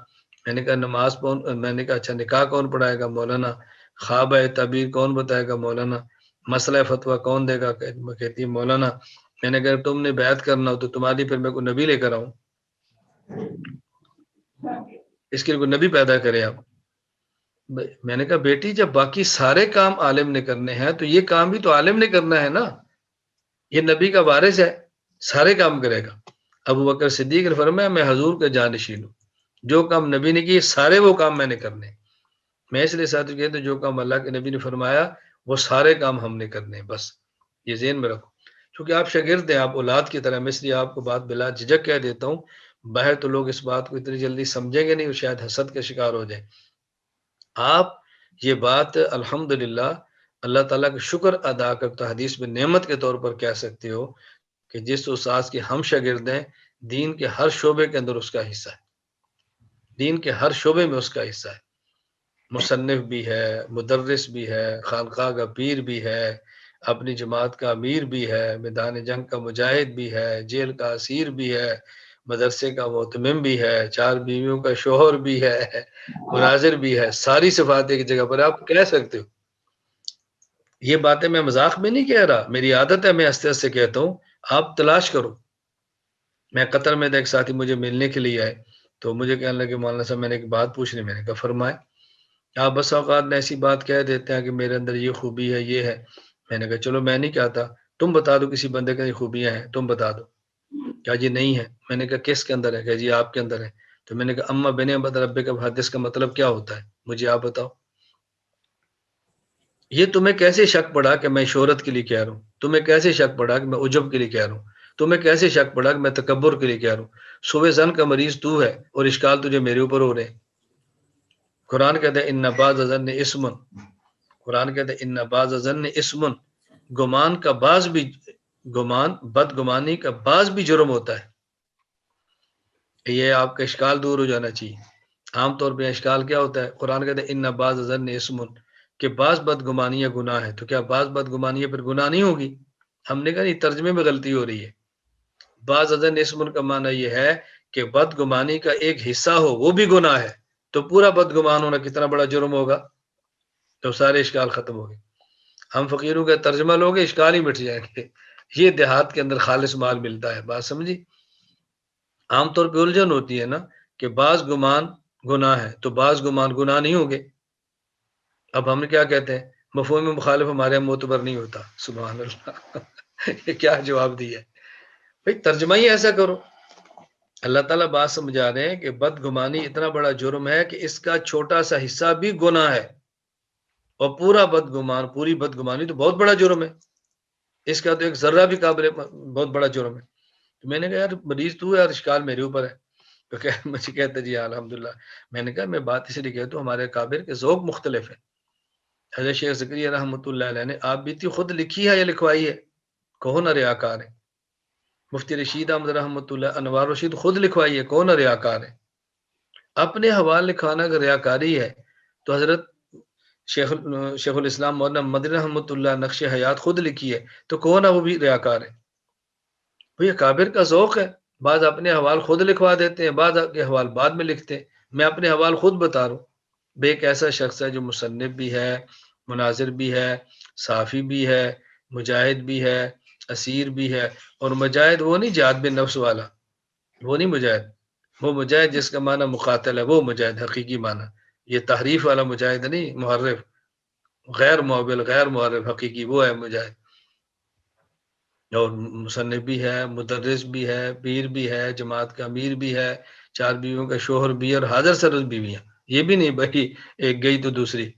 میں نے کہا نماز کون، میں نے کہا اچھا نکاح کون پڑھائے گا؟ مولانا۔ خواب ہے تعبیر کون بتائے گا؟ مولانا۔ مسئلہ فتویٰ کون دے گا؟ کہتی مولانا۔ میں نے کہا تم نے بیعت کرنا ہو تو تمہاری پھر میں کوئی نبی لے کر آؤں، اس کے لیے کوئی نبی پیدا کرے آپ؟ میں نے کہا بیٹی جب باقی سارے کام عالم نے کرنے ہیں تو یہ کام بھی تو عالم نے کرنا ہے نا، یہ نبی کا وارث ہے، سارے کام کرے گا۔ ابو بکر صدیق نے فرمایا میں حضور کا جانشین ہوں، جو کام نبی نے کیے سارے وہ کام میں نے کرنے۔ میں اس لیے ساتھ کہتے جو کام اللہ کے نبی نے فرمایا وہ سارے کام ہم نے کرنے، بس یہ ذہن میں رکھو۔ کیونکہ آپ شاگرد ہیں، آپ اولاد کی طرح، میں اس لیے آپ کو بات بلا جھجک کہہ دیتا ہوں، باہر تو لوگ اس بات کو اتنی جلدی سمجھیں گے نہیں، شاید حسد کا شکار ہو جائیں۔ آپ یہ بات الحمدللہ اللہ تعالیٰ کا شکر ادا کرتا حدیث میں نعمت کے طور پر کہہ سکتے ہو کہ جس استاذ کے ہم شاگرد ہیں دین کے ہر شعبے کے اندر اس کا حصہ ہے، دین کے ہر شعبے میں اس کا حصہ ہے، مصنف بھی ہے، مدرس بھی ہے، خانقاہ کا پیر بھی ہے، اپنی جماعت کا امیر بھی ہے، میدان جنگ کا مجاہد بھی ہے، جیل کا اسیر بھی ہے، مدرسے کا محتمم بھی ہے، 4 بیویوں کا شوہر بھی ہے، مناظر بھی ہے، ساری صفات ایک جگہ پر آپ کہہ سکتے ہو۔ یہ باتیں میں مذاق میں نہیں کہہ رہا، میری عادت ہے، میں ہنستے ہنستے کہتا ہوں، آپ تلاش کرو۔ میں قطر میں ایک ساتھی مجھے ملنے کے لیے آئے تو مجھے کہنے لگے مولانا صاحب میں نے ایک بات پوچھنی، میں نے کہا فرمائے۔ آپ بس اوقات میں ایسی بات کہہ دیتے ہیں کہ میرے اندر یہ خوبی ہے یہ ہے، میں نے کہا چلو میں نہیں کہتا، تم بتا دو کسی بندے کی خوبیاں ہیں، تم بتا دو۔ کہا جی نہیں ہے۔ میں نے کہا کس کے اندر ہے؟ کہا جی آپ کے اندر ہے۔ تو میں نے کہا اما بنعمت ربک حدث کا مطلب کیا ہوتا ہے؟ مجھے آپ بتاؤ۔ یہ تمہیں کیسے شک پڑا کہ میں شہرت کے لیے کہہ رہا ہوں؟ تمہیں کیسے شک پڑا کہ میں عجب کے لیے کہہ رہا ہوں؟ تمہیں کیسے شک پڑا کہ میں تکبر کے لیے کہہ رہا ہوں؟ صبح زن کا مریض تو ہے اور اشکال تجھے میرے اوپر ہو رہے ہیں۔ قرآن کہتا ہے ان بعض الظن اسم، قرآن کہتا ہے ان بعض الظن اسم، گمان کا بعض بھی، گمان بدگمانی کا بعض بھی جرم ہوتا ہے۔ یہ آپ کا اشکال دور ہو جانا چاہیے۔ عام طور پہ اشکال کیا ہوتا ہے؟ قرآن کہتا ہے ان بعض الظن اسم، کہ بعض بدگمانیاں گناہ ہے، تو کیا بعض بدگمانیاں پھر گناہ نہیں ہوگی؟ ہم نے کہا نہیں، ترجمے میں غلطی ہو رہی ہے۔ بعض الظن اسم کا معنی یہ ہے کہ بدگمانی کا ایک حصہ ہو وہ بھی گناہ ہے، تو پورا بدگمان ہونا کتنا بڑا جرم ہوگا؟ تو سارے اشکال ختم ہو گئے۔ ہم فقیروں کا ترجمہ لوگے اشکال ہی مٹ جائیں گے۔ یہ دیہات کے اندر خالص مال ملتا ہے، بات سمجھی؟ عام طور پہ الجھن ہوتی ہے نا کہ بعض گمان گناہ ہے تو بعض گمان گناہ نہیں ہوگے۔ اب ہم کیا کہتے ہیں؟ مفہوم مخالف ہمارے یہاں معتبر نہیں ہوتا۔ سبحان اللہ یہ کیا جواب دیا ہے بھائی؟ ترجمہ ہی ایسا کرو۔ اللہ تعالیٰ بات سمجھا رہے ہیں کہ بدگمانی اتنا بڑا جرم ہے کہ اس کا چھوٹا سا حصہ بھی گناہ ہے، اور پورا بدگمان، پوری بدگمانی تو بہت بڑا جرم ہے، اس کا تو ایک ذرہ بھی قابل بہت بڑا جرم ہے۔ تو میں نے کہا یار مریض تو ہے اور اشکال میرے اوپر ہے۔ تو مجھے کہتے جی الحمدللہ۔ میں نے کہا میں بات اس لیے کہتا ہوں ہمارے کابر کے ذوق مختلف ہے۔ حضرت شیخ زکریا رحمۃ اللہ علیہ نے آپ بیتی خود لکھی ہے یا لکھوائی ہے؟ کہو نہ ریاکار ہے۔ مفتی رشید احمد رحمۃ اللہ، انوار رشید خود لکھوائی ہے، کون ریاکار ہے؟ اپنے حوالے لکھوانا اگر ریاکاری ہے تو حضرت شیخ الاسلام مولانا مدنی رحمۃ اللہ نقش حیات خود لکھی ہے، تو کون ہے وہ بھی ریاکار ہے؟ یہ کابر کا ذوق ہے، بعض اپنے حوال خود لکھوا دیتے ہیں، بعض کے حوال بعد میں لکھتے ہیں۔ میں اپنے حوال خود بتا رہا ہوں۔ بے ایک ایسا شخص ہے جو مصنف بھی ہے، مناظر بھی ہے، صحافی بھی ہے، مجاہد بھی ہے، اسیر بھی ہے۔ اور مجاہد وہ نہیں جہاد بن نفس والا، وہ نہیں مجاہد، وہ مجاہد جس کا معنی مقاتل ہے، وہ مجاہد حقیقی معنی، یہ تحریف والا مجاہد نہیں، محرف، غیر معول، غیر محرف، حقیقی وہ ہے مجاہد۔ اور مصنف بھی ہے، مدرس بھی ہے، پیر بھی ہے، جماعت کا امیر بھی ہے، 4 بیویوں کا شوہر بھی ہے، اور حاضر سرل بیویاں. یہ بھی نہیں بھائی ایک گئی تو دوسری.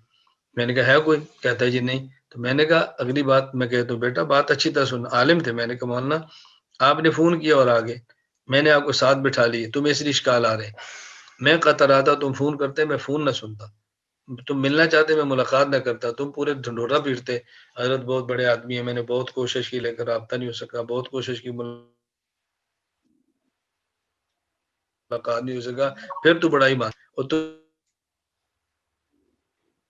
میں نے کہا ہے کوئی؟ کہتا ہے جی نہیں. تو میں نے کہا اگلی بات میں کہتا ہوں بیٹا بات اچھی طرح سن. عالم تھے. میں نے کہا مولانا آپ نے فون کیا اور آگے میں نے آپ کو ساتھ بٹھا لی، تمہیں اس لیے اشکال آ رہے. میں قطر آتا، تم فون کرتے، میں فون نہ سنتا. تم ملنا چاہتے میں ملاقات نہ کرتا. تم پورے ڈھنڈورا پیٹتے حضرت بہت بڑے آدمی ہیں، میں نے بہت کوشش کی لیکن رابطہ نہیں ہو سکا، بہت کوشش کی ملاقات نہیں ہو سکا. پھر تو بڑا ہی مان اور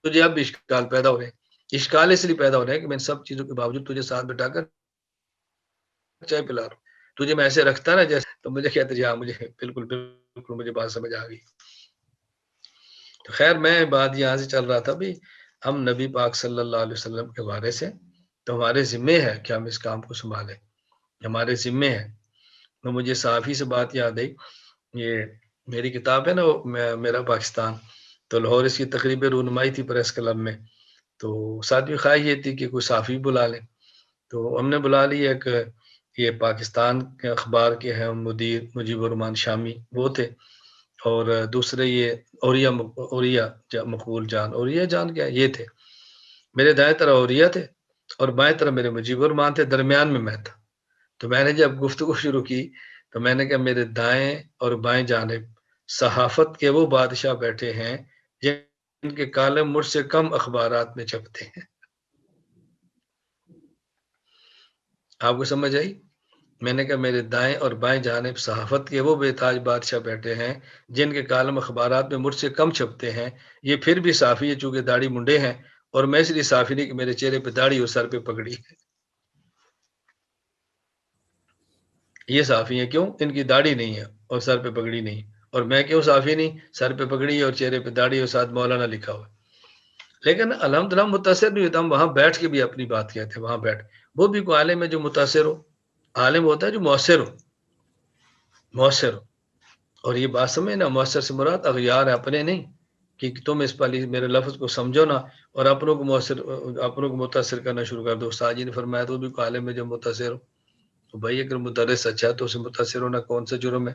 تجھے اب بھی اشکال پیدا ہو رہے ہیں. اشکال اس لیے پیدا ہو رہے ہیں کہ میں سب چیزوں کے باوجود تجھے ساتھ بٹھا کر چائے پلا رہا ہوں. تجھے میں ایسے رکھتا نا جیسے، تو مجھے کہتے جی ہاں مجھے بالکل بالکل مجھے بات سمجھ آ گئی. تو خیر میں بات یہاں سے چل رہا تھا بھی ہم نبی پاک صلی اللہ علیہ وسلم کے بارے سے، تو ہمارے ذمے ہے کہ ہم اس کام کو سنبھالیں، ہمارے ذمے ہے. تو مجھے صحافی سے بات یاد آئی. یہ میری کتاب ہے نا میرا پاکستان، تو لاہور اس کی تقریبا رونمائی تھی پریس کلب میں. تو ساتویں خواہش یہ تھی کہ کوئی صحافی بلا لیں. تو ہم نے بلا لی. ایک یہ پاکستان کے اخبار کے ہیں مدیر مجیب الرحمان شامی وہ تھے، اور دوسرے یہ اوریا مقبول جان، اوریا جان کیا یہ تھے. میرے دائیں طرف اوریا تھے اور بائیں طرف میرے مجیب الرحمان تھے، درمیان میں میں تھا. تو میں نے جب گفتگو شروع کی تو میں نے کہا میرے دائیں اور بائیں جانب صحافت کے وہ بادشاہ بیٹھے ہیں جن کے کالم مجھ سے کم اخبارات میں چھپتے ہیں. آپ کو سمجھ آئی؟ میں نے کہا میرے دائیں اور بائیں جانب صحافت کے وہ بے تاج بادشاہ بیٹھے ہیں جن کے کالم اخبارات میں مجھ سے کم چھپتے ہیں. یہ پھر بھی صافی ہے چونکہ داڑھی منڈے ہیں، اور میں اس لیے صافی نہیں کہ میرے چہرے پہ داڑھی اور سر پہ پگڑی ہے. یہ صافی ہیں کیوں؟ ان کی داڑھی نہیں ہے اور سر پہ پگڑی نہیں. اور میں کیوں صافی نہیں؟ سر پہ پگڑی اور چہرے پہ داڑھی اور ساتھ مولانا لکھا ہوا. لیکن الحمدللہ متاثر نہیں ہوتا. ہم وہاں بیٹھ کے بھی اپنی بات کہتے ہیں، وہاں بیٹھ. وہ بھی کوئی عالم ہے جو متاثر ہو. عالم ہوتا ہے جو مؤثر ہو، مؤثر ہو. اور یہ بات سمجھے نا، مؤثر سے مراد اغیار ہے، اپنے نہیں کہ تم اس پالی میرے لفظ کو سمجھو نا اور اپنوں کو متاثر کرنا شروع کر دو. استاد جی نے فرمایا تو بھی کوئی عالم ہے جو متاثر ہو. تو بھائی اگر مدرس اچھا ہے تو اسے متاثر ہونا کون سا جرم ہے؟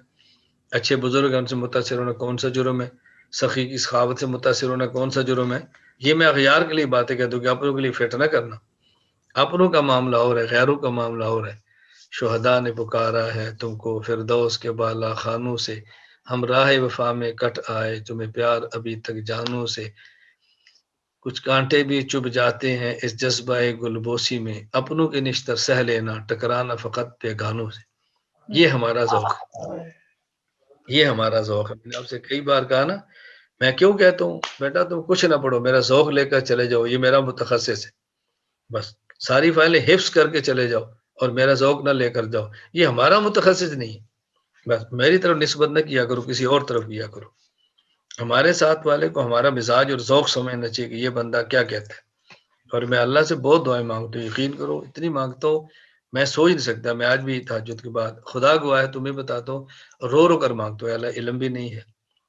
اچھے بزرگ ہیں ان سے متاثر ہونا کون سا جرم ہے؟ سخی کی سخاوت سے متاثر ہونا کون سا جرم ہے؟ یہ میں اغیار کے لیے باتیں کہتا ہوں کہ اپنوں کے لیے فٹ نہ کرنا. اپنوں کا معاملہ اور ہے، غیروں کا معاملہ اور ہے. شہداء نے پکارا ہے تم کو فردوس کے بالا خانوں سے، ہم راہ وفا میں کٹ آئے تمہیں پیار ابھی تک جانوں سے. کچھ کانٹے بھی چبھ جاتے ہیں اس جذبہ گلبوسی میں، اپنوں کے نشتر سہ لینا ٹکرانا فقط بیگانوں سے. یہ ہمارا ذوق، یہ ہمارا ذوق ہے. میں نے آپ سے کئی بار کہا نا، میں کیوں کہتا ہوں بیٹا تم کچھ نہ پڑھو، میرا ذوق لے کر چلے جاؤ، یہ میرا متخصص ہے. بس ساری فائلیں حفظ کر کے چلے جاؤ اور میرا ذوق نہ لے کر جاؤ، یہ ہمارا متخصص نہیں ہے. بس میری طرف نسبت نہ کیا کرو، کسی اور طرف کیا کرو. ہمارے ساتھ والے کو ہمارا مزاج اور ذوق سمجھنا چاہیے کہ یہ بندہ کیا کہتا ہے. اور میں اللہ سے بہت دعائیں مانگتا ہوں، یقین کرو اتنی مانگتا ہوں میں سوچ نہیں سکتا. میں آج بھی تہجد کے بعد خدا گواہ ہے تمہیں بتاتا ہوں، رو رو کر مانگتا ہوں اللہ علم بھی نہیں ہے،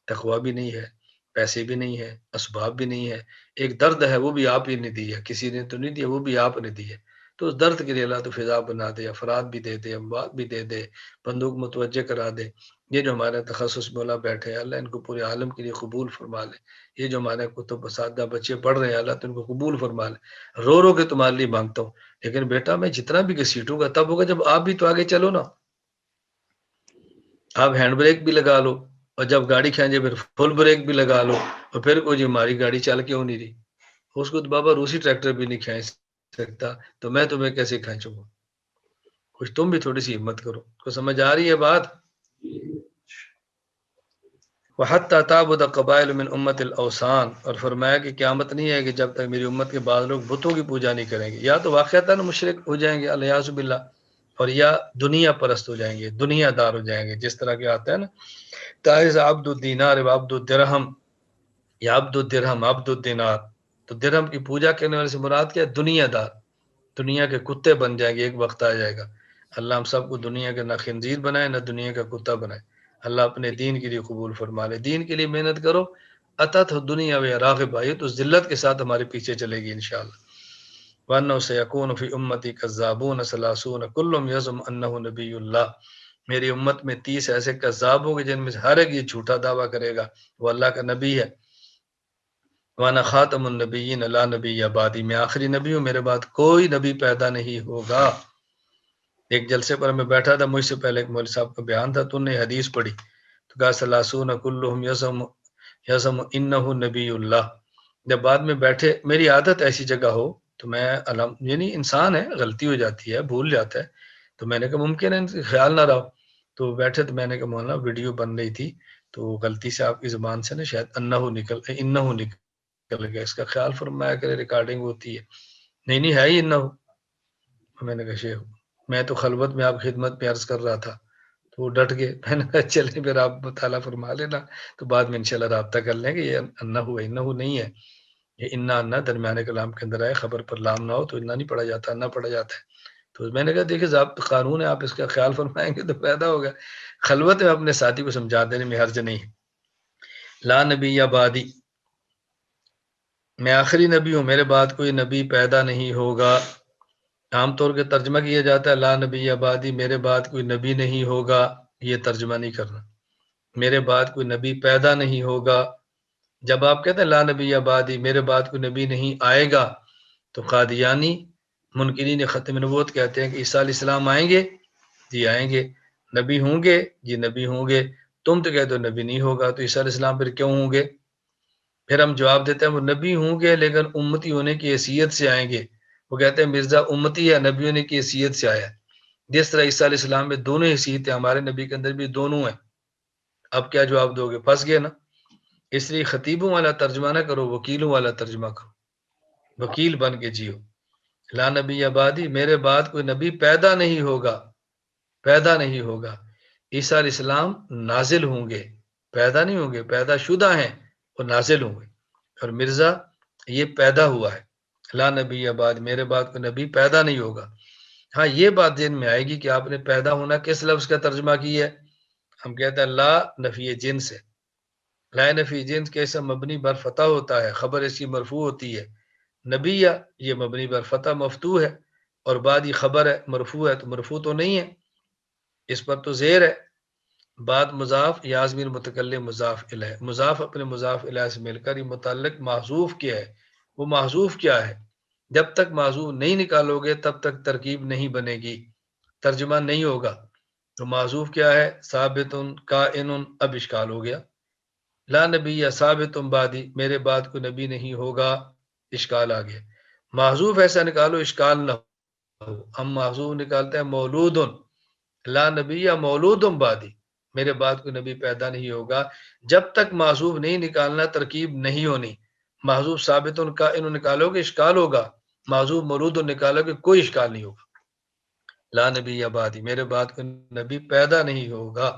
تقویٰ بھی نہیں ہے، پیسے بھی نہیں ہے، اسباب بھی نہیں ہے. ایک درد ہے وہ بھی آپ ہی نے دی ہے، کسی نے تو نہیں دیا، وہ بھی آپ نے دی ہے. تو اس درد کے لیے اللہ تو فضا بنا دے، افراد بھی دے دے، اموات بھی دے دے، بندوں کو متوجہ کرا دے. یہ جو ہمارے تخصص مولا بیٹھے ہیں اللہ ان کو پورے عالم کے لیے قبول فرما لے. یہ جو ہمارے کتب اساتذہ بچے پڑھ رہے ہیں اللہ تو ان کو قبول فرما لے. رو رو کے تمہارے لیے مانگتا ہوں، لیکن بیٹا میں جتنا بھی گھسیٹوں گا تب ہوگا جب آپ بھی تو آگے چلو نا. آپ ہینڈ بریک بھی لگا لو اور جب گاڑی کھینچے پھر فل بریک بھی لگا لو، اور پھر کوئی جی ہماری گاڑی چل کیوں نہیں رہی. اس کو تو بابا روسی ٹریکٹر بھی نہیں کھینچ سکتا، تو میں تمہیں کیسے کھینچوں گا. کچھ تم بھی تھوڑی سی ہمت کرو. کو سمجھ آ رہی ہے بات؟ وَحَتَّى تَعْبُدَ قَبَائِلُ مِنْ أُمَّةِ الْأَوْثَانِ، اور فرمایا کہ قیامت نہیں ہے کہ جب تک میری امت کے بعض لوگ بتوں کی پوجا نہیں کریں گے. یا تو واقعتاً مشرک ہو جائیں گے الیاذ باللہ، اور یا دنیا پرست ہو جائیں گے، دنیا دار ہو جائیں گے. جس طرح کے آتا ہے نا تائز عبد الدینار و عبد الدرہم، یا عبد الدرہم عبد الدینار. تو درہم کی پوجا کرنے والے سے مراد کیا ہے؟ دنیا دار. دنیا کے کتے بن جائیں گے، ایک وقت آ جائے گا. اللہ ہم سب کو دنیا کے نہ خنزیر بنائے نہ دنیا کا کتا بنائے. اللہ اپنے دین کے لیے قبول فرما لے. دین کے لیے محنت کرو. اتت دنیا و راغب آئی تو ذلت کے ساتھ ہمارے پیچھے چلے گی انشاءاللہ. وَأَنَّهُ سَيَكُونُ فِي أُمَّتِي كَذَّابُونَ ثَلَاثُونَ كُلُّهُمْ يَزْعُمُ أَنَّهُ نَبِيُّ اللَّهِ، میری امت میں 30 ایسے کذاب ہوں گے جن میں سے ہر ایک یہ جھوٹا دعویٰ کرے گا وہ اللہ کا نبی ہے۔ وَأَنَا خَاتَمُ النَّبِيِّينَ لَا نَبِيَّ بَعْدِي، میں آخری نبی ہوں، میرے بعد کوئی نبی پیدا نہیں ہوگا۔ ایک جلسے پر میں بیٹھا تھا، مجھ سے پہلے ایک مولوی صاحب کا بیان تھا، تو انہوں نے حدیث پڑھی تو کہا ثلاثون کلہم یزعم انہ نبی اللہ۔ جب بعد میں بیٹھے، میری عادت ایسی جگہ ہو تو میں یعنی انسان ہے، غلطی ہو جاتی ہے، بھول جاتا ہے، تو میں نے کہا ممکن ہے خیال نہ رہا، تو بیٹھے تو میں نے کہا مولانا ویڈیو بن رہی تھی تو غلطی سے آپ کی زبان سے نا شاید انہ نکل گیا، اس کا خیال فرمایا کرے، ریکارڈنگ ہوتی ہے۔ نہیں ہے ہی انہ۔ میں نے کہا شیخ میں تو خلوت میں آپ خدمت میں عرض کر رہا تھا، تو وہ ڈٹ گئے۔ میں نے کہا چلے پھر آپ مطالعہ فرما لینا، تو بعد میں انشاءاللہ رابطہ کر لیں گے، یہ انہو ہے، انہو نہیں ہے، یہ انا درمیانے کلام کے اندر آئے، خبر پر لام نہ ہو تو انا نہیں پڑھا جاتا، انا پڑھا جاتا ہے۔ تو میں نے کہا دیکھیں ضابط قانون ہے، آپ اس کا خیال فرمائیں گے تو پیدا ہوگا۔ خلوت میں اپنے ساتھی کو سمجھا دینے میں حرج نہیں ہے۔ لا نبی یا بادی، میں آخری نبی ہوں، میرے بعد کوئی نبی پیدا نہیں ہوگا۔ عام طور کے ترجمہ کیا جاتا ہے لا نبی آبادی، میرے بعد کوئی نبی نہیں ہوگا، یہ ترجمہ نہیں کرنا، میرے بعد کوئی نبی پیدا نہیں ہوگا۔ جب آپ کہتے ہیں لا نبی آبادی، میرے بعد کوئی نبی نہیں آئے گا، تو قادیانی منکرین ختم نبوت کہتے ہیں کہ عیسیٰ علیہ السلام آئیں گے، جی آئیں گے۔ نبی ہوں گے، جی نبی ہوں گے۔ تم تو کہتے ہو نبی نہیں ہوگا، تو عیسیٰ علیہ السلام پھر کیوں ہوں گے؟ پھر ہم جواب دیتے ہیں وہ نبی ہوں گے لیکن امتی ہونے کی حیثیت سے آئیں گے۔ وہ کہتے ہیں مرزا امتی ہے، نبی ہونے کی حیثیت سے آیا ہے۔ جس طرح عیسیٰ علیہ السلام میں دونوں حیثیتیں، ہمارے نبی کے اندر بھی دونوں ہیں۔ اب کیا جواب دو گے؟ پھنس گئے نا۔ اس لیے خطیبوں والا ترجمہ نہ کرو، وکیلوں والا ترجمہ کرو، وکیل بن کے جیو۔ لا نبی آبادی، میرے بعد کوئی نبی پیدا نہیں ہوگا، پیدا نہیں ہوگا۔ عیسیٰ علیہ السلام نازل ہوں گے، پیدا نہیں ہوں گے، پیدا شدہ ہیں، وہ نازل ہوں گے۔ اور مرزا یہ پیدا ہوا ہے۔ لا نبی آباد، میرے بعد کوئی نبی پیدا نہیں ہوگا۔ ہاں یہ بات ذہن میں آئے گی کہ آپ نے پیدا ہونا کس لفظ کا ترجمہ کی ہے؟ ہم کہتے ہیں لا نفی جنس ہے، لا نفی جنس کیسا مبنی بر فتح ہوتا ہے، خبر اس کی مرفوع ہوتی ہے۔ نبی یہ مبنی بر فتح مفتوح ہے، اور بعد یہ خبر ہے مرفوع ہے، تو مرفوع تو نہیں ہے، اس پر تو زیر ہے۔ بعد مضاف یازمین متکلم مضاف الیہ، مضاف اپنے مضاف الیہ سے مل کر یہ متعلق محذوف کیا ہے۔ وہ محذوف کیا ہے؟ جب تک معذوف نہیں نکالو گے تب تک ترکیب نہیں بنے گی، ترجمہ نہیں ہوگا۔ تو معذوف کیا ہے؟ ثابت کائن، اب اشکال ہو گیا۔ لا نبی یا ثابت بعدی، میرے بعد کوئی نبی نہیں ہوگا، اشکال آ گیا۔ معذوف ایسا نکالو اشکال نہ ہو۔ ہم معذوف نکالتے ہیں مولود، لا نبی یا مولود بعدی، میرے بعد کوئی نبی پیدا نہیں ہوگا۔ جب تک معذوف نہیں نکالنا ترکیب نہیں ہونی۔ معذوف ثابت کا انہوں نکالو گے اشکال ہوگا، معذوف مولود نکالو گے کوئی اشکال نہیں ہوگا۔ لا نبی یا بعدی، میرے بعد کوئی نبی پیدا نہیں ہوگا۔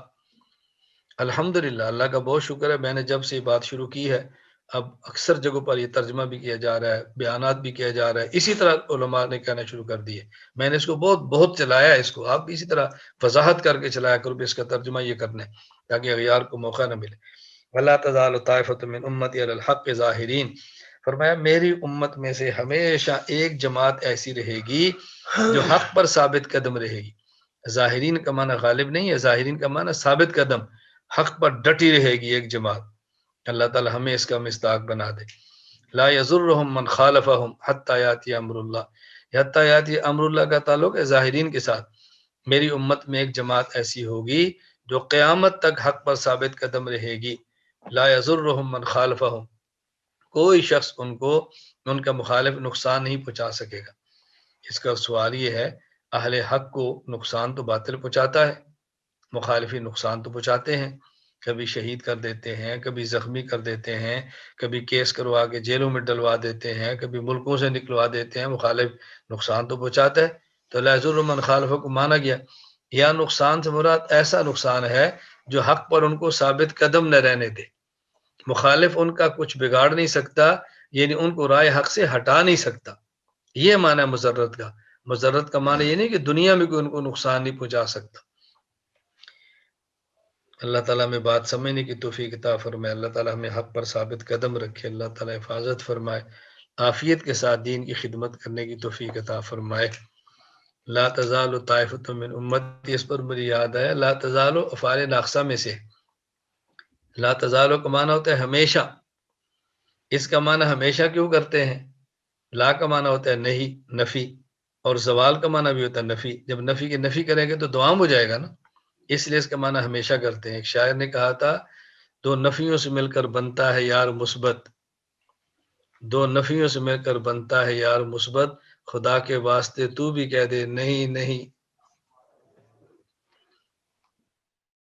الحمدللہ، اللہ کا بہت شکر ہے، میں نے جب سے یہ بات شروع کی ہے اب اکثر جگہوں پر یہ ترجمہ بھی کیا جا رہا ہے، بیانات بھی کیا جا رہا ہے، اسی طرح علماء نے کہنا شروع کر دی ہے۔ میں نے اس کو بہت چلایا ہے، اس کو آپ اسی طرح وضاحت کر کے چلایا کرو، اس کا ترجمہ یہ کرنا ہے تاکہ اغیار کو موقع نہ ملے۔ وَلَا تَزَالُ طَائِفَةٌ مِّنْ أُمَّتِي عَلَى الْحَقِّ ظَاهِرِينَ، فرمایا میری امت میں سے ہمیشہ ایک جماعت ایسی رہے گی جو حق پر ثابت قدم رہے گی۔ ظاہرین کا معنی غالب نہیں ہے، ظاہرین کا معنی ثابت قدم، حق پر ڈٹی رہے گی ایک جماعت۔ اللہ تعالی ہمیں اس کا مصداق بنا دے۔ لا یضرهم من خالفهم حتی یاتی امر اللہ، حتی یاتی امر اللہ کا تعلق ہے ظاہرین کے ساتھ۔ میری امت میں ایک جماعت ایسی ہوگی جو قیامت تک حق پر ثابت قدم رہے گی۔ لا یضرهم من خالفهم، کوئی شخص ان کا مخالف نقصان نہیں پہنچا سکے گا۔ اس کا سوال یہ ہے اہل حق کو نقصان تو باطل پہنچاتا ہے، مخالفی نقصان تو پہنچاتے ہیں، کبھی شہید کر دیتے ہیں، کبھی زخمی کر دیتے ہیں، کبھی کیس کروا کے جیلوں میں ڈلوا دیتے ہیں، کبھی ملکوں سے نکلوا دیتے ہیں، مخالف نقصان تو پہنچاتا ہے۔ تو لا یضر من خالف کو مانا گیا، یا نقصان سے مراد ایسا نقصان ہے جو حق پر ان کو ثابت قدم نہ رہنے دے، مخالف ان کا کچھ بگاڑ نہیں سکتا، یعنی ان کو رائے حق سے ہٹا نہیں سکتا۔ یہ معنی ہے مضرت کا۔ مضرت کا معنی یہ نہیں کہ دنیا میں کوئی ان کو نقصان نہیں پہنچا سکتا۔ اللہ تعالیٰ ہمیں بات سمجھنے کی توفیق عطا فرمائے، اللہ تعالیٰ ہمیں حق پر ثابت قدم رکھے، اللہ تعالیٰ حفاظت فرمائے۔ عافیت کے ساتھ دین کی خدمت کرنے کی توفیق عطا فرمائے۔ لا تزال طائفۃ من امتی، اس پر مجھے یاد ہے لا تزال افعال ناقصہ میں سے لا تزال کا معنی ہوتا ہے ہمیشہ، اس کا معنی ہمیشہ کیوں کرتے ہیں؟ لا کا معنی ہوتا ہے نہیں، نفی، اور زوال کا معنی بھی ہوتا ہے نفی۔ جب نفی کی نفی کریں گے تو دوام ہو جائے گا نا، اس لیے اس کا معنی ہمیشہ کرتے ہیں۔ ایک شاعر نے کہا تھا دو نفیوں سے مل کر بنتا ہے یار مثبت، دو نفیوں سے مل کر بنتا ہے یار مثبت، خدا کے واسطے تو بھی کہہ دے نہیں نہیں،